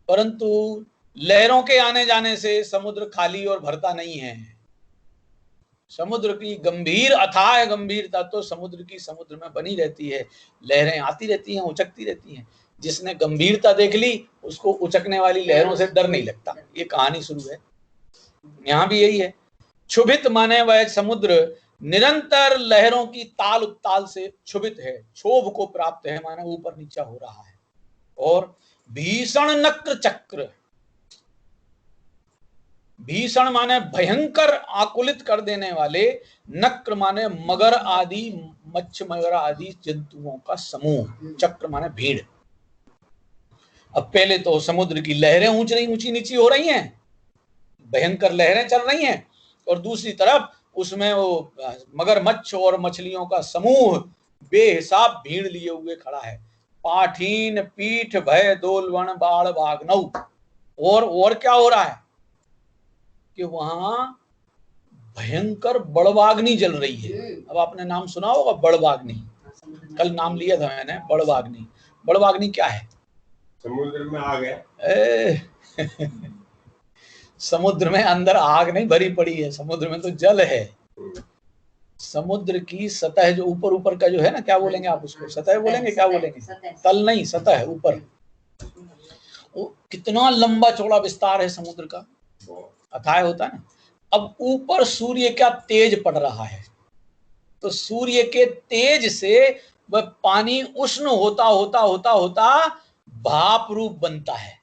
परंतु लहरों के आने जाने से समुद्र खाली और भरता नहीं है। समुद्र की गंभीर अथाह गंभीरता तो समुद्र की समुद्र में बनी रहती है। लहरें आती रहती हैं, उचकती रहती हैं। जिसने गंभीरता देख ली उसको उचकने वाली लहरों से डर नहीं लगता। ये कहानी शुरू है, यहाँ भी यही है। क्षुभित माने वह समुद्र निरंतर लहरों की ताल उत्ताल से क्षुभित है, क्षोभ को प्राप्त है, माने ऊपर नीचा हो रहा है। और भीषण नक्र चक्र, भीषण माने भयंकर आकुलित कर देने वाले, नक्र माने मगर आदि, मच्छ मगर आदि जंतुओं का समूह, चक्र माने भीड़। अब पहले तो समुद्र की लहरें ऊंची नीची हो रही हैं, भयंकर लहरें चल रही हैं, और दूसरी तरफ उसमें वो मगरमच्छ और मछलियों का समूह बेहिसाब भीड़ लिए हुए खड़ा है। पाठीन पीठ भय दोलवन बाण बागनौ। और क्या हो रहा है कि वहां भयंकर बड़वाग्नि जल रही है। अब आपने नाम सुना होगा बड़वाग्नि, कल नाम लिया था मैंने, बड़वाग्नि। बड़वाग्नि क्या है? समुद्र में आग है। समुद्र में अंदर आग नहीं भरी पड़ी है, समुद्र में तो जल है। समुद्र की सतह जो ऊपर का जो है ना, क्या बोलेंगे आप उसको? सतह बोलेंगे, क्या बोलेंगे? तल नहीं, सतह, ऊपर। वो कितना लंबा चौड़ा विस्तार है समुद्र का, अथाह होता है ना। अब ऊपर सूर्य का तेज पड़ रहा है, तो सूर्य के तेज से वह पानी उष्ण होता होता होता होता भाप रूप बनता है।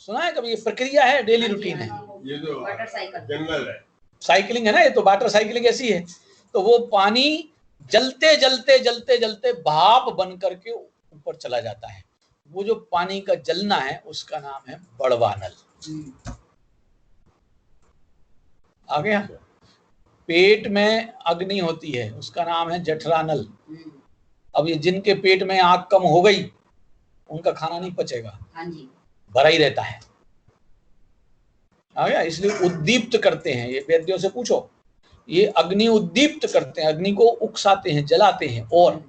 सुना है कभी? ये प्रक्रिया है, डेली रूटीन है। ये तो वाटर जंगल है, साइकिलिंग है ना, ये तो वाटर साइकिलिंग ऐसी है। तो वो पानी जलते जलते जलते जलते भाप बन करके ऊपर चला जाता है। वो जो पानी का जलना है उसका नाम है बड़वानल। आ गया? पेट में अग्नि होती है उसका नाम है जठरानल। अब ये जिनके पेट में आग कम हो गई उनका खाना नहीं पचेगा, भरा ही रहता है। आ गया? इसलिए उद्दीप्त करते हैं, ये वैद्यों से पूछो, ये अग्नि उद्दीप्त करते हैं, अग्नि को उकसाते हैं, जलाते हैं। और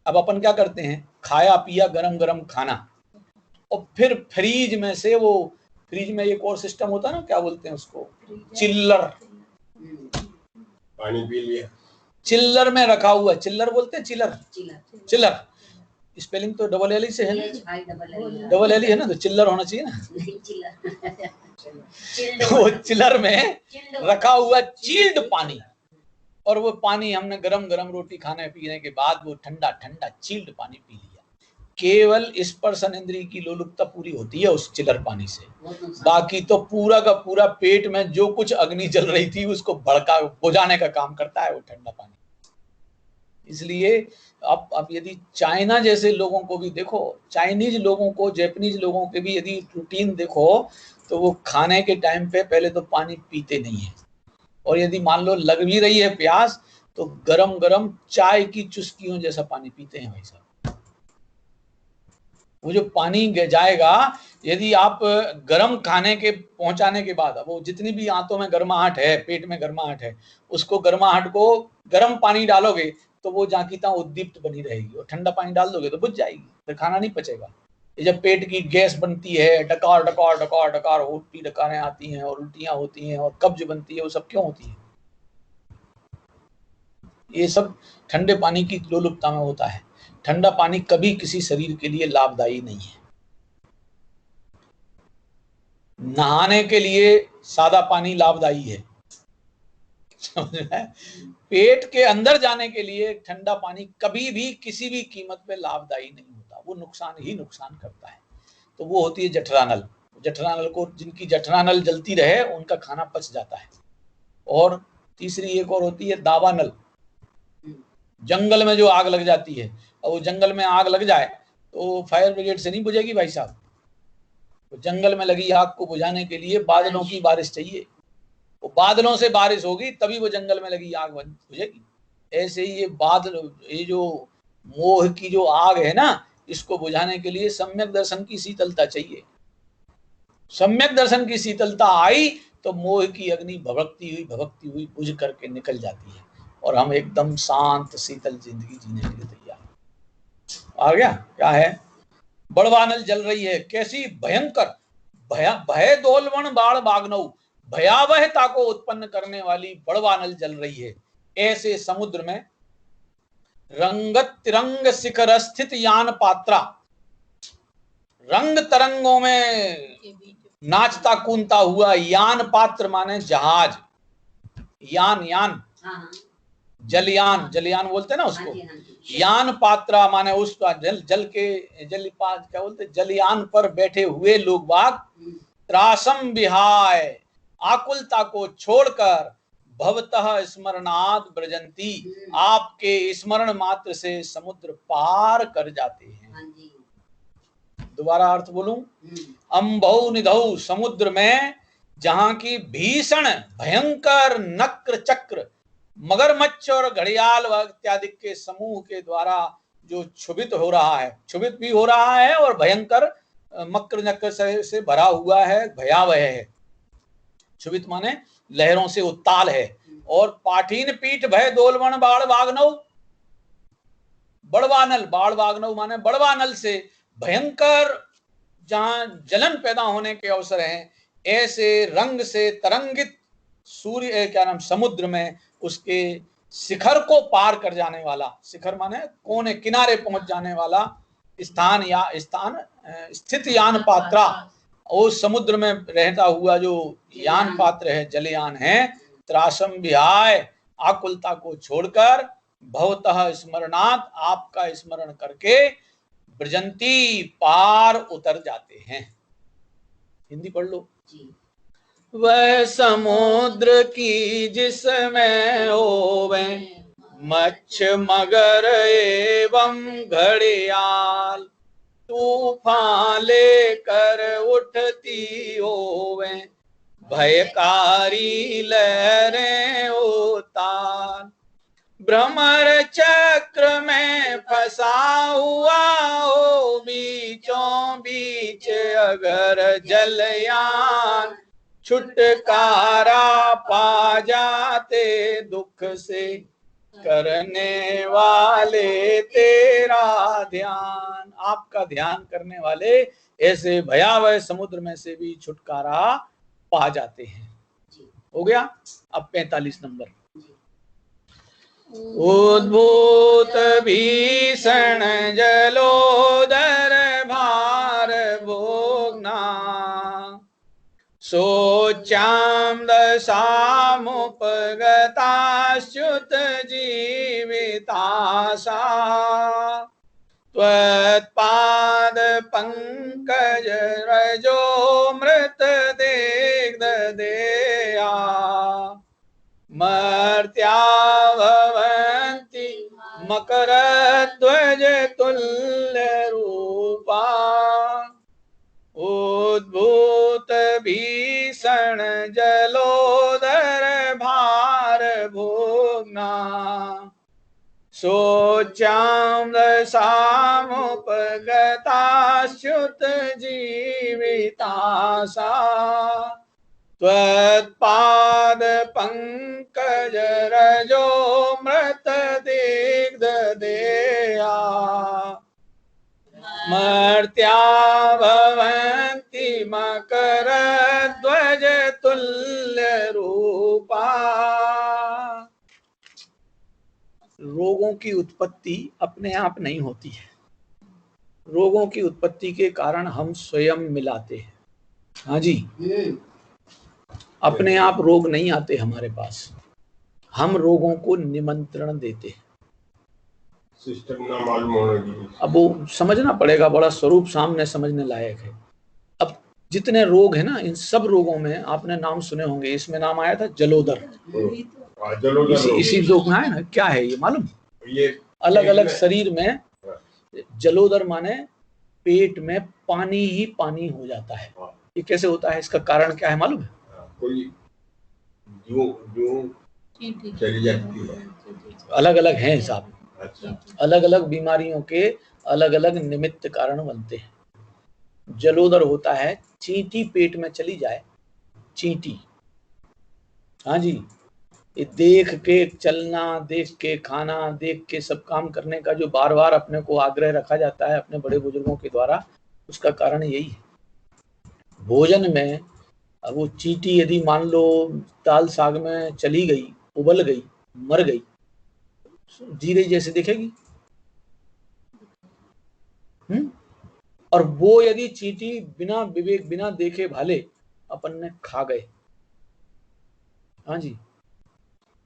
अब अपन क्या करते हैं, खाया पिया गरम गरम खाना, और फिर फ्रीज में से वो, फ्रीज में एक और सिस्टम होता है ना, क्या बोलते हैं उसको, चिल्लर, पानी पी लिया, चिल्लर में रखा हुआ, चिल्लर बोलते हैं, चिल्लर, चिल्लर स्पेलिंग तो डबल एल से है ना, डबल एल है ना, तो चिल्लर होना चाहिए ना। वो चिल्लर में रखा हुआ चिल्ड पानी, और वो पानी हमने गरम गरम रोटी खाने पीने के बाद वो ठंडा ठंडा चिल्ड पानी पी लिया। केवल स्पर्शन इंद्रिय की लोलुपता पूरी होती है उस चिल्लर पानी से, बाकी तो पूरा का पूरा पेट में जो कुछ अग्नि जल रही थी उसको भड़का बुझाने का काम करता है वो ठंडा पानी। इसलिए अब यदि चाइना जैसे लोगों को भी देखो, चाइनीज लोगों को, जापानीज लोगों के भी यदि रूटीन देखो, तो वो खाने के टाइम पे पहले तो पानी पीते नहीं है, और यदि मान लो लग भी रही है प्यास तो गरम गरम चाय की चुस्कियों जैसा पानी पीते हैं भाई साहब। वो जो पानी जाएगा, यदि आप गरम खाने के पहुंचाने के बाद, वो जितनी भी आंतों में गर्माहट है, पेट में गर्माहट है, उसको गर्माहट को गर्म पानी डालोगे तो वो जाकी ता उद्दीप्त बनी रहेगी, और ठंडा पानी डाल दोगे तो बुझ जाएगी, फिर खाना नहीं पचेगा। ये जब पेट की गैस बनती है, डकार डकार डकार डकार उल्टी डकारें आती हैं और उल्टियां होती हैं और कब्ज बनती है, वो सब क्यों होती है? ये सब ठंडे पानी की लोलुपता में होता है। ठंडा पानी कभी किसी शरीर के लिए लाभदायी नहीं है। नहाने के लिए सादा पानी लाभदायी है, समझ रहे हैं? पेट के अंदर जाने के लिए ठंडा पानी कभी भी किसी भी कीमत पे लाभदायी नहीं होता, वो नुकसान ही नुकसान करता है। तो वो होती है जठरानल। जठरानल को, जिनकी जठरानल जलती रहे उनका खाना पच जाता है। और तीसरी एक और होती है दावानल। जंगल में जो आग लग जाती है, और वो जंगल में आग लग जाए तो फायर ब्रिगेड से नहीं बुझेगी भाई साहब। तो जंगल में लगी आग को बुझाने के लिए बादलों की बारिश चाहिए, वो बादलों से बारिश होगी तभी वो जंगल में लगी आग बुझेगी। ऐसे ही ये बादल, ये जो मोह की जो आग है ना, इसको बुझाने के लिए सम्यक दर्शन की शीतलता चाहिए। सम्यक दर्शन की शीतलता आई तो मोह की अग्नि भभकती हुई बुझ करके निकल जाती है, और हम एकदम शांत शीतल जिंदगी जीने के लिए तैयार। आ गया? क्या है? बड़वानल जल रही है, कैसी भयंकर, भय दोलवण बाण बागनऊ, भयावहता को उत्पन्न करने वाली बड़वानल जल रही है। ऐसे समुद्र में रंगत तिरंग शिखर स्थित यान पात्रा, रंग तरंगों में नाचता कूदता हुआ यान पात्र माने जहाज, यान यान जलयान, जलयान बोलते ना उसको, यान पात्रा माने उसका जल क्या बोलते, जलयान पर बैठे हुए लोग बाग, त्रासम विहाय, आकुलता को छोड़कर, भवतः स्मरणात् ब्रजंती, आपके स्मरण मात्र से समुद्र पार कर जाते हैं। दोबारा अर्थ बोलूं, अम्भौ निधौ, समुद्र में जहां की भीषण भयंकर नक्र चक्र मगरमच्छ और घड़ियाल इत्यादि के समूह के द्वारा जो क्षुभित हो रहा है, क्षुभित भी हो रहा है और भयंकर मकर नक्र से भरा हुआ है, भयावह है। क्षुभित माने लहरों से उत्ताल है। और पाठीन पीठ भय दोलवण बाढ़ वाग्नौ, बड़वानल, बाढ़ वाग्नौ माने बड़वानल से भयंकर जहां जलन पैदा होने के अवसर हैं, ऐसे रंग से तरंगित सूर्य क्या नाम समुद्र में उसके शिखर को पार कर जाने वाला, शिखर माने कोने किनारे पहुंच जाने वाला स्थान या स्थान स्थित यान पात्रा, उस समुद्र में रहता हुआ जो यान पात्र है, जलयान है, त्रासम विहाय, आकुलता को छोड़कर, भवतः स्मरणात्, आपका स्मरण करके, ब्रजंती, पार उतर जाते हैं। हिंदी पढ़ लो। वह समुद्र की जिसमें होवे मच्छ मगर एवं घड़ियाल तूफान लेकर उठती होवे, भयकारी लहरें उतार। भ्रमर चक्र में फंसा हुआ हो, बीचों बीच अगर जलयान, छुटकारा पा जाते दुख से, करने वाले तेरा ध्यान। आपका ध्यान करने वाले ऐसे भयावह समुद्र में से भी छुटकारा पा जाते हैं। हो गया। अब 45 नंबर। उद्भूत भीषण जलोदर भार भोगना, सोचाम दशामुपगताच्युत जीवितासा, त्वत्पाद पंकज रजो मृत देग्धदेया, मर्त्या भवन्ति मकरध्वज तुल्य रूपा, उद्भूत भीषण जलोदर भार भोगना, सोचाम दशामुपगताच्युत जीवितासा, त्वत्पाद पंकज रजो मृत दिग्धदेया, मर्त्या भवन्ति मकरध्वज तुल्य रूपा। रोगों की उत्पत्ति अपने आप नहीं होती है। रोगों की उत्पत्ति के कारण हम स्वयं मिलाते हैं। हाँ जी, अपने आप रोग नहीं आते हमारे पास, हम रोगों को निमंत्रण देते हैं। सिस्टम ना मालूम होना चाहिए। अब वो समझना पड़ेगा, बड़ा स्वरूप सामने समझने लायक है। अब जितने रोग है ना, इन सब रोगों में आपने नाम सुने होंगे। इसमें नाम आया था जलोदर। इसी रोग में आया ना। क्या है ये मालूम? ये अलग अलग शरीर में जलोदर माने पेट में पानी ही पानी हो जाता है। ये कैसे होता है? इसका कारण क्या है मालूम है? कोई जो चली जाती है। अलग अलग हैं साहब। अच्छा। अलग अलग बीमारियों के अलग अलग निमित्त कारण बनते हैं। जलोदर होता है चींटी पेट में चली जाए, चींटी। हाँ जी, ये देख के चलना, देख के खाना, देख के सब काम करने का जो बार बार अपने को आग्रह रखा जाता है अपने बड़े बुजुर्गों के द्वारा, उसका कारण यही है। भोजन में अब वो चींटी यदि मान लो दाल साग में चली गई, उबल गई, मर गई, जी रही जैसे दिखेगी। और वो यदि चींटी बिना विवेक, बिना देखे भाले अपन ने खा गए। हाँ जी,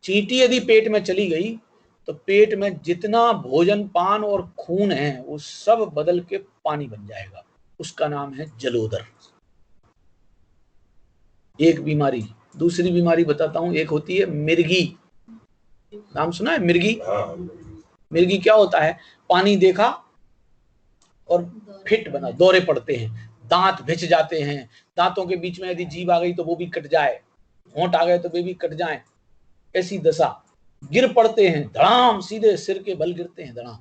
चींटी यदि पेट में चली गई तो पेट में जितना भोजन, पान और खून है वो सब बदल के पानी बन जाएगा। उसका नाम है जलोदर। एक बीमारी। दूसरी बीमारी बताता हूं, एक होती है मिर्गी। नाम सुना है मिर्गी? मिर्गी क्या होता है? पानी देखा और फिट बना, दौरे पड़ते हैं, दांत भिंच जाते हैं, दांतों के बीच में यदि जीभ आ गई तो वो भी कट जाए, होंठ आ गए तो वे भी कट जाएं, ऐसी दशा। गिर पड़ते हैं धड़ाम, सीधे सिर के बल गिरते हैं धड़ाम।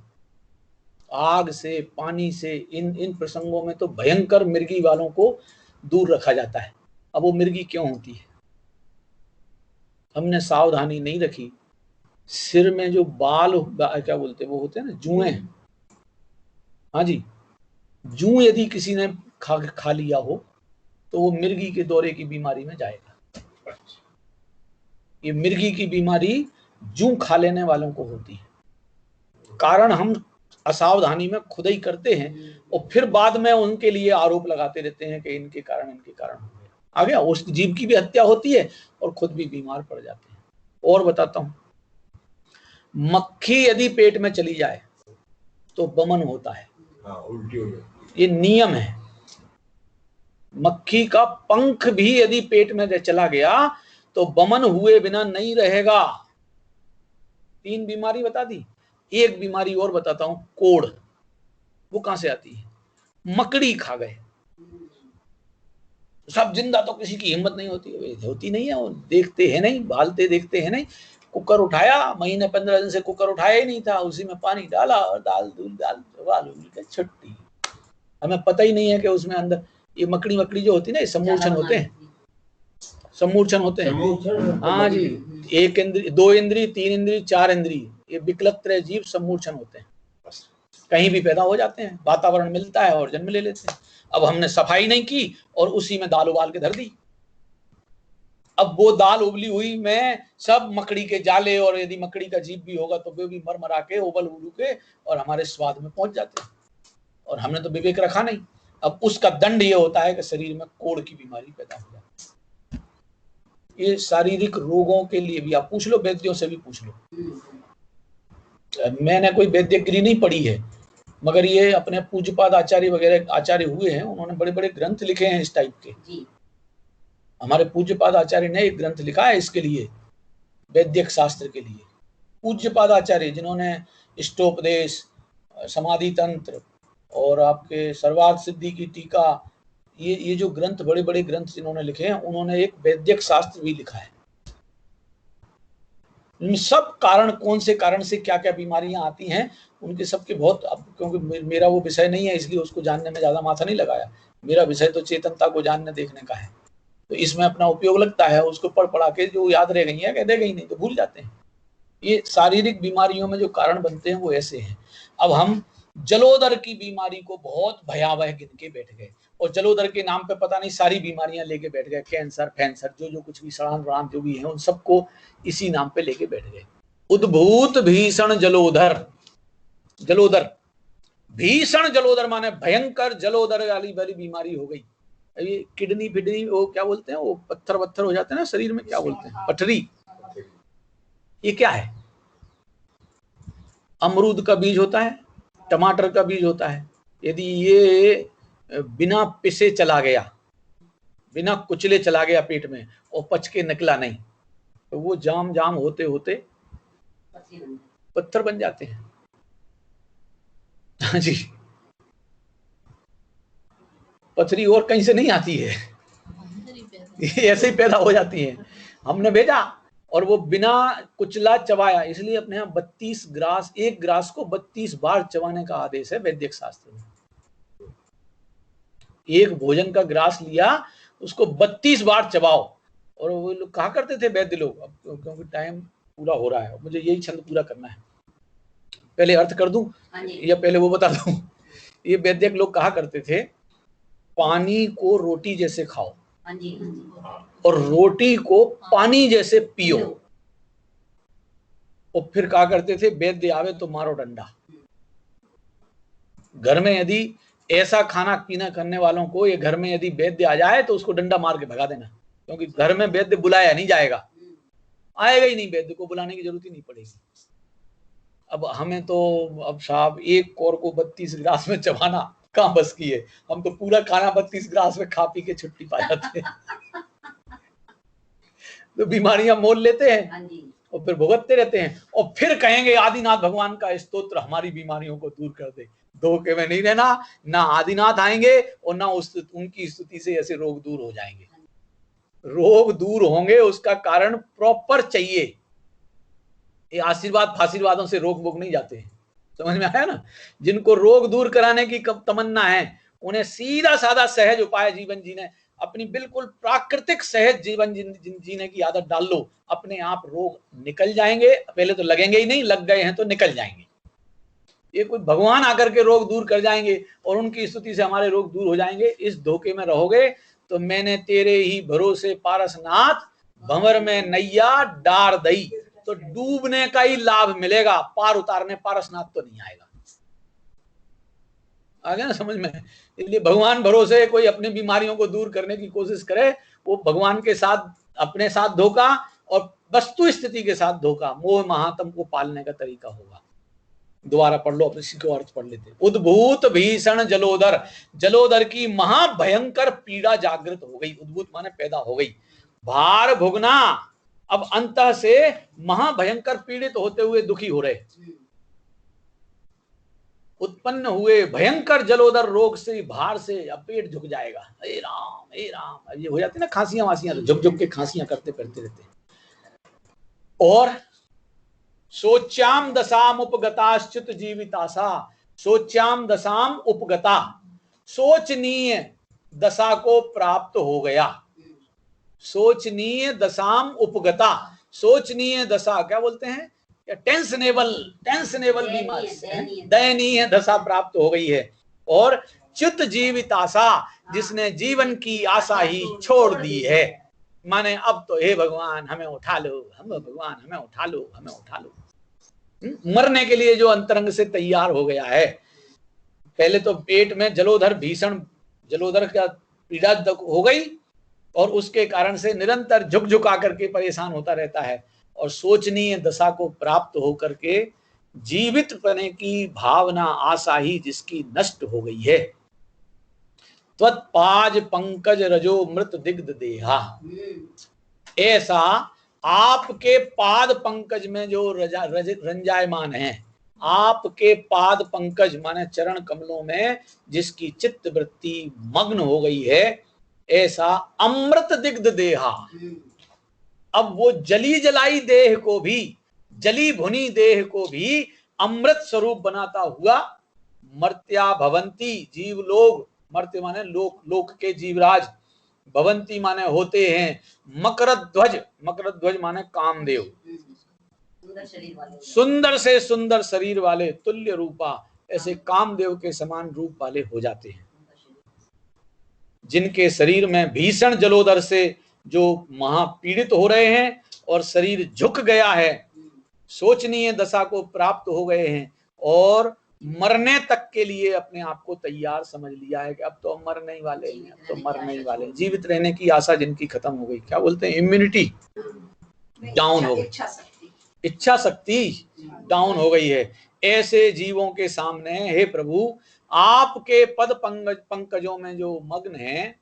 आग से, पानी से, इन प्रसंगों में तो भयंकर मिर्गी वालों को दूर रखा जाता है। अब वो मिर्गी क्यों होती है? हमने सावधानी नहीं रखी। सिर में जो बाल, क्या बोलते वो होते हैं ना, जुएं। हाँ जी, जूं यदि किसी ने खा लिया हो तो वो मिर्गी के दौरे की बीमारी में जाएगा। ये मिर्गी की बीमारी जूं खा लेने वालों को होती है। कारण हम असावधानी में खुद ही करते हैं और फिर बाद में उनके लिए आरोप लगाते रहते हैं कि इनके कारण हो गया। आ गया, उस जीव की भी हत्या होती है और खुद भी बीमार पड़ जाते हैं। और बताता हूं, मक्खी यदि पेट में चली जाए तो बमन होता है। उल्टी हो जाती। ये नियम है। मक्खी का पंख भी यदि पेट में चला गया तो बमन हुए बिना नहीं रहेगा। 3 बीमारी बता दी। एक बीमारी और बताता हूं, कोढ़। वो कहां से आती है? मकड़ी खा गए। सब जिंदा तो किसी की हिम्मत नहीं होती नहीं है, वो देखते हैं नहीं, भालते देखते हैं नहीं। कुकर उठाया, महीने 15 दिन से कुकर उठाया ही नहीं था, उसी में पानी डाला और दाल छुट्टी। हमें पता ही नहीं है कि उसमें अंदर ये मकड़ी जो होती है ना, ये सम्मूर्छन होते हैं, सम्मूर्छन होते हैं। हाँ जी, 1 इंद्री, 2 इंद्री, 3 इंद्री, 4 इंद्री, ये विकलत्र जीव सम्मूर्छन होते हैं। कहीं भी पैदा हो जाते हैं, वातावरण मिलता है और जन्म ले लेते हैं। अब हमने सफाई नहीं की और उसी में दाल उबाल के धर दी। अब वो दाल उबली हुई में सब मकड़ी के जाले, और यदि मकड़ी का जीव भी होगा तो वे भी मरमरा के उबल उबलू के और हमारे स्वाद में पहुंच जाते हैं, और हमने तो विवेक रखा नहीं। अब उसका दंड ये होता है कि शरीर में कोढ़ की बीमारी पैदा हो जाती है। ये शारीरिक रोगों के लिए भी आप पूछ लो, वैद्यों से भी पूछ लो। मैंने कोई वैद्यगिरी नहीं पढ़ी है, मगर ये अपने पूज्यपाद आचार्य वगैरह आचार्य हुए हैं, उन्होंने बड़े बड़े ग्रंथ लिखे हैं इस टाइप के। हमारे पूज्यपाद आचार्य ने एक ग्रंथ लिखा है इसके लिए, वैद्यक शास्त्र के लिए। पूज्यपाद आचार्य जिन्होंने इष्टोपदेश, समाधि तंत्र और आपके सर्वार्थ सिद्धि की टीका, ये जो ग्रंथ, बड़े बड़े ग्रंथ जिन्होंने लिखे हैं, उन्होंने एक वैद्यक शास्त्र भी लिखा है। सब कारण, कौन से कारण से क्या क्या बीमारियां आती हैं, उनके सबके बहुत, अब क्योंकि मेरा वो विषय नहीं है इसलिए उसको जानने में ज्यादा माथा नहीं लगाया। मेरा विषय तो चेतनता को जानने देखने का है, तो इसमें अपना उपयोग लगता है। उसको पढ़ा के जो याद रह गई है कह दे गई, नहीं तो भूल जाते हैं। ये शारीरिक बीमारियों में जो कारण बनते हैं वो ऐसे हैं। अब हम जलोदर की बीमारी को बहुत भयावह गिन के बैठ गए, और जलोदर के नाम पे पता नहीं सारी बीमारियां लेके बैठ गए, कैंसर फैंसर जो कुछ भी सड़ान वड़ान जो भी है, उन सबको इसी नाम पे लेके बैठ गए। उद्भूत भीषण जलोदर, जलोदर भीषण जलोदर माने भयंकर जलोदर वाली बीमारी हो गई। ये किडनी फिडनी, वो क्या बोलते हैं, वो पत्थर वत्थर हो जाते हैं ना शरीर में, क्या बोलते हैं, पटरी। ये क्या है? अमरूद का बीज होता है, टमाटर का बीज होता है। यदि ये बिना पिसे चला गया, बिना कुचले चला गया पेट में और पच के निकला नहीं, तो वो जाम जाम होते होते पत्थर बन जाते हैं। हाँ जी, पथरी और कहीं से नहीं आती है, ये ऐसे ही पैदा हो जाती है। हमने भेजा और वो बिना कुचला चबाया, इसलिए अपने यहाँ 32 ग्रास, एक ग्रास को 32 बार चबाने का आदेश है वैदिक शास्त्र में। एक भोजन का ग्रास लिया, उसको 32 बार चबाओ। और वो लोग कहा करते थे वैद्य लोग, अब क्योंकि टाइम पूरा हो रहा है, मुझे यही छंद पूरा करना है, पहले अर्थ कर दूं या पहले वो बता दूं? ये वैद्यक लोग कहा करते थे, पानी को रोटी जैसे खाओ और रोटी को पानी जैसे पियो। और फिर कहा करते थे, वैद्य आवे तो मारो डंडा। घर में यदि ऐसा खाना पीना करने वालों को, ये घर में यदि वैद्य आ जाए तो उसको डंडा मार के भगा देना, क्योंकि घर में वैद्य बुलाया नहीं जाएगा, आएगा ही नहीं, वैद्य को बुलाने की जरूरत ही नहीं पड़ेगी। अब हमें तो, अब साहब एक कौर को 32 ग्रास में चबाना कहाँ बस की है, हम तो पूरा खाना 32 ग्रास में खा पी के छुट्टी पा जाते हैं। तो बीमारियां मोल लेते हैं और फिर भुगतते रहते हैं, और फिर कहेंगे आदिनाथ भगवान का स्तोत्र हमारी बीमारियों को दूर कर दे। धोखे में नहीं रहना, ना आदिनाथ आएंगे और ना उनकी स्तुति से ऐसे रोग दूर हो जाएंगे। रोग दूर होंगे उसका कारण प्रॉपर चाहिए। ये आशीर्वाद फाशीर्वादों से रोग वोग नहीं जाते हैं, समझ में आया ना? जिनको रोग दूर कराने की तमन्ना है, उन्हें सीधा साधा सहज उपाय जीवन जीने, अपनी बिल्कुल प्राकृतिक सहज जीवन जीने की आदत डाल लो, अपने आप रोग निकल जाएंगे। पहले तो लगेंगे ही नहीं, लग गए हैं तो निकल जाएंगे। ये कोई भगवान आकर के रोग दूर कर जाएंगे और उनकी स्तुति से हमारे रोग दूर हो जाएंगे, इस धोखे में रहोगे तो मैंने तेरे ही भरोसे पारसनाथ, भंवर में नैया डार दई, तो डूबने का ही लाभ मिलेगा, पार उतारने पारसनाथ तो नहीं आएगा। आ गया ना समझ में? इसलिए भगवान भरोसे कोई अपनी बीमारियों को दूर करने की कोशिश करे, वो भगवान के साथ, अपने साथ धोखा और वस्तु स्थिति के साथ धोखा, मोह महात्म को पालने का तरीका होगा। दोबारा पढ़ लो, इसी को अर्थ पढ़ लेते। उद्भूत भीषण जलोदर, जलोदर की महाभयंकर पीड़ा जागृत हो गई। उद्भूत माने पैदा हो गई। भार भुगना, अब अंतः से महाभयंकर पीड़ित होते हुए दुखी हो रहे, उत्पन्न हुए भयंकर जलोदर रोग से, भार से अब पेट झुक जाएगा। हे राम हे राम, अब ये हो जाती ना खांसियां वासियां, तो झुक झुक के खांसियां करते रहते। और सोच्याम दशाम उपगताश्चित जीवितासा, सोच्याम दशाम उपगता, सोचनीय दशा को प्राप्त हो गया। सोचनीय दशाम उपगता, सोचनीय दशा क्या बोलते हैं, टेंशनेबल बीमारी, दयनीय दशा प्राप्त हो गई है। और च्युत जीवित आशा, जिसने जीवन की आशा ही छोड़ दी है, माने अब तो हे भगवान हमें उठा लो, हम भगवान हमें उठा लो, हमें उठा लो। मरने के लिए जो अंतरंग से तैयार हो गया है। पहले तो पेट में जलोदर, भीषण जलोदर का पीड़ा हो गई और उसके कारण से निरंतर झुक झुक आकर के परेशान होता रहता है। और सोचनीय दशा को प्राप्त होकर के जीवित पने की भावना, आशा ही जिसकी नष्ट हो गई है। त्वत्पाज पंकज रजो मृत दिग्ध देहा, ऐसा आपके पाद पंकज में जो रंजायमान है, आपके पाद पंकज माने चरण कमलों में जिसकी चित्त वृत्ति मग्न हो गई है, ऐसा अमृत दिग्ध देहा, अब वो जली जलाई देह को भी, जली भुनी देह को भी अमृत स्वरूप बनाता हुआ, मर्त्या भवंती, जीव लोग, मर्त्य माने लोक, लोक के जीवराज, भवंती माने होते हैं, मकरध्वज, मकरध्वज माने कामदेव, सुंदर से सुंदर शरीर वाले, तुल्य रूपा, ऐसे कामदेव के समान रूप वाले हो जाते हैं। जिनके शरीर में भीषण जलोदर से जो महापीड़ित हो रहे हैं और शरीर झुक गया है, सोचनीय दशा को प्राप्त हो गए हैं और मरने तक के लिए अपने आप को तैयार समझ लिया है कि अब तो हम मरने ही वाले हैं, अब तो मरने ही वाले हैं। जीवित रहने की आशा जिनकी खत्म हो गई, क्या बोलते हैं, इम्यूनिटी डाउन हो गई, इच्छा शक्ति डाउन हो गई है। ऐसे जीवों के सामने हे प्रभु, आपके पद पंकजों में जो मग्न है,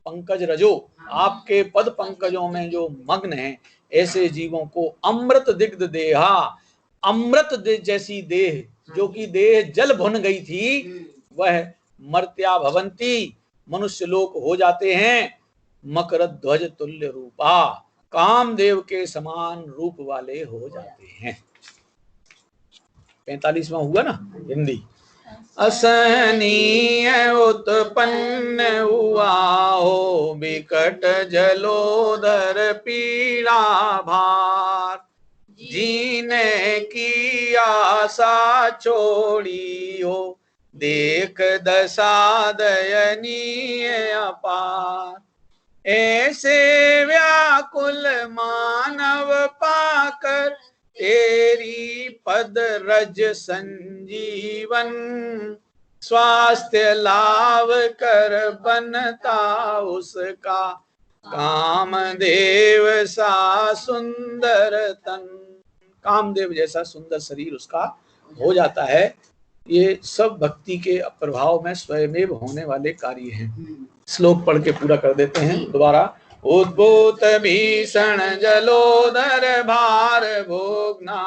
पंकज रजो, आपके पद पंकजों में जो मग्न है, ऐसे जीवों को अमृत दिग्ध देहा, अमृत जैसी देह, जो कि देह जल भुन गई थी, वह मर्त्या भवंती, मनुष्य लोक हो जाते हैं, मकर ध्वज तुल्य रूपा, कामदेव के समान रूप वाले हो जाते हैं। 45वां हुआ ना हिंदी। असहनीय उत्पन्न हुआ हो विकट जलोदर पीड़ा भार, जीने की आशा छोड़ी हो देख दशा दयनीय अपार, ऐसे व्याकुल मानव पाकर तेरी पद रज संजीवन, स्वास्थ्य लाभ कर बनता उसका कामदेव सा सुंदर तन, कामदेव जैसा सुंदर शरीर उसका हो जाता है। ये सब भक्ति के प्रभाव में स्वयमेव होने वाले कार्य हैं। श्लोक पढ़ के पूरा कर देते हैं दोबारा। उद्भूत भीषण जलोदर भार भोगना,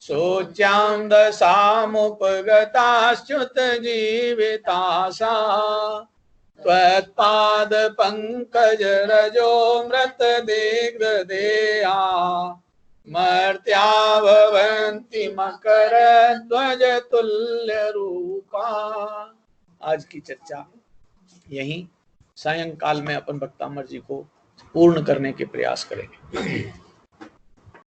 सोच्याम दशामुपगताश्च्युत जीविताशा, त्वत्पाद पंकज रजो मृत दिग्ध देहा, मर्त्या भवन्ति मकर ध्वज तुल्य रूपा। आज की चर्चा यहीं सायंकाल में अपन भक्तामर जी को पूर्ण करने के प्रयास करेंगे।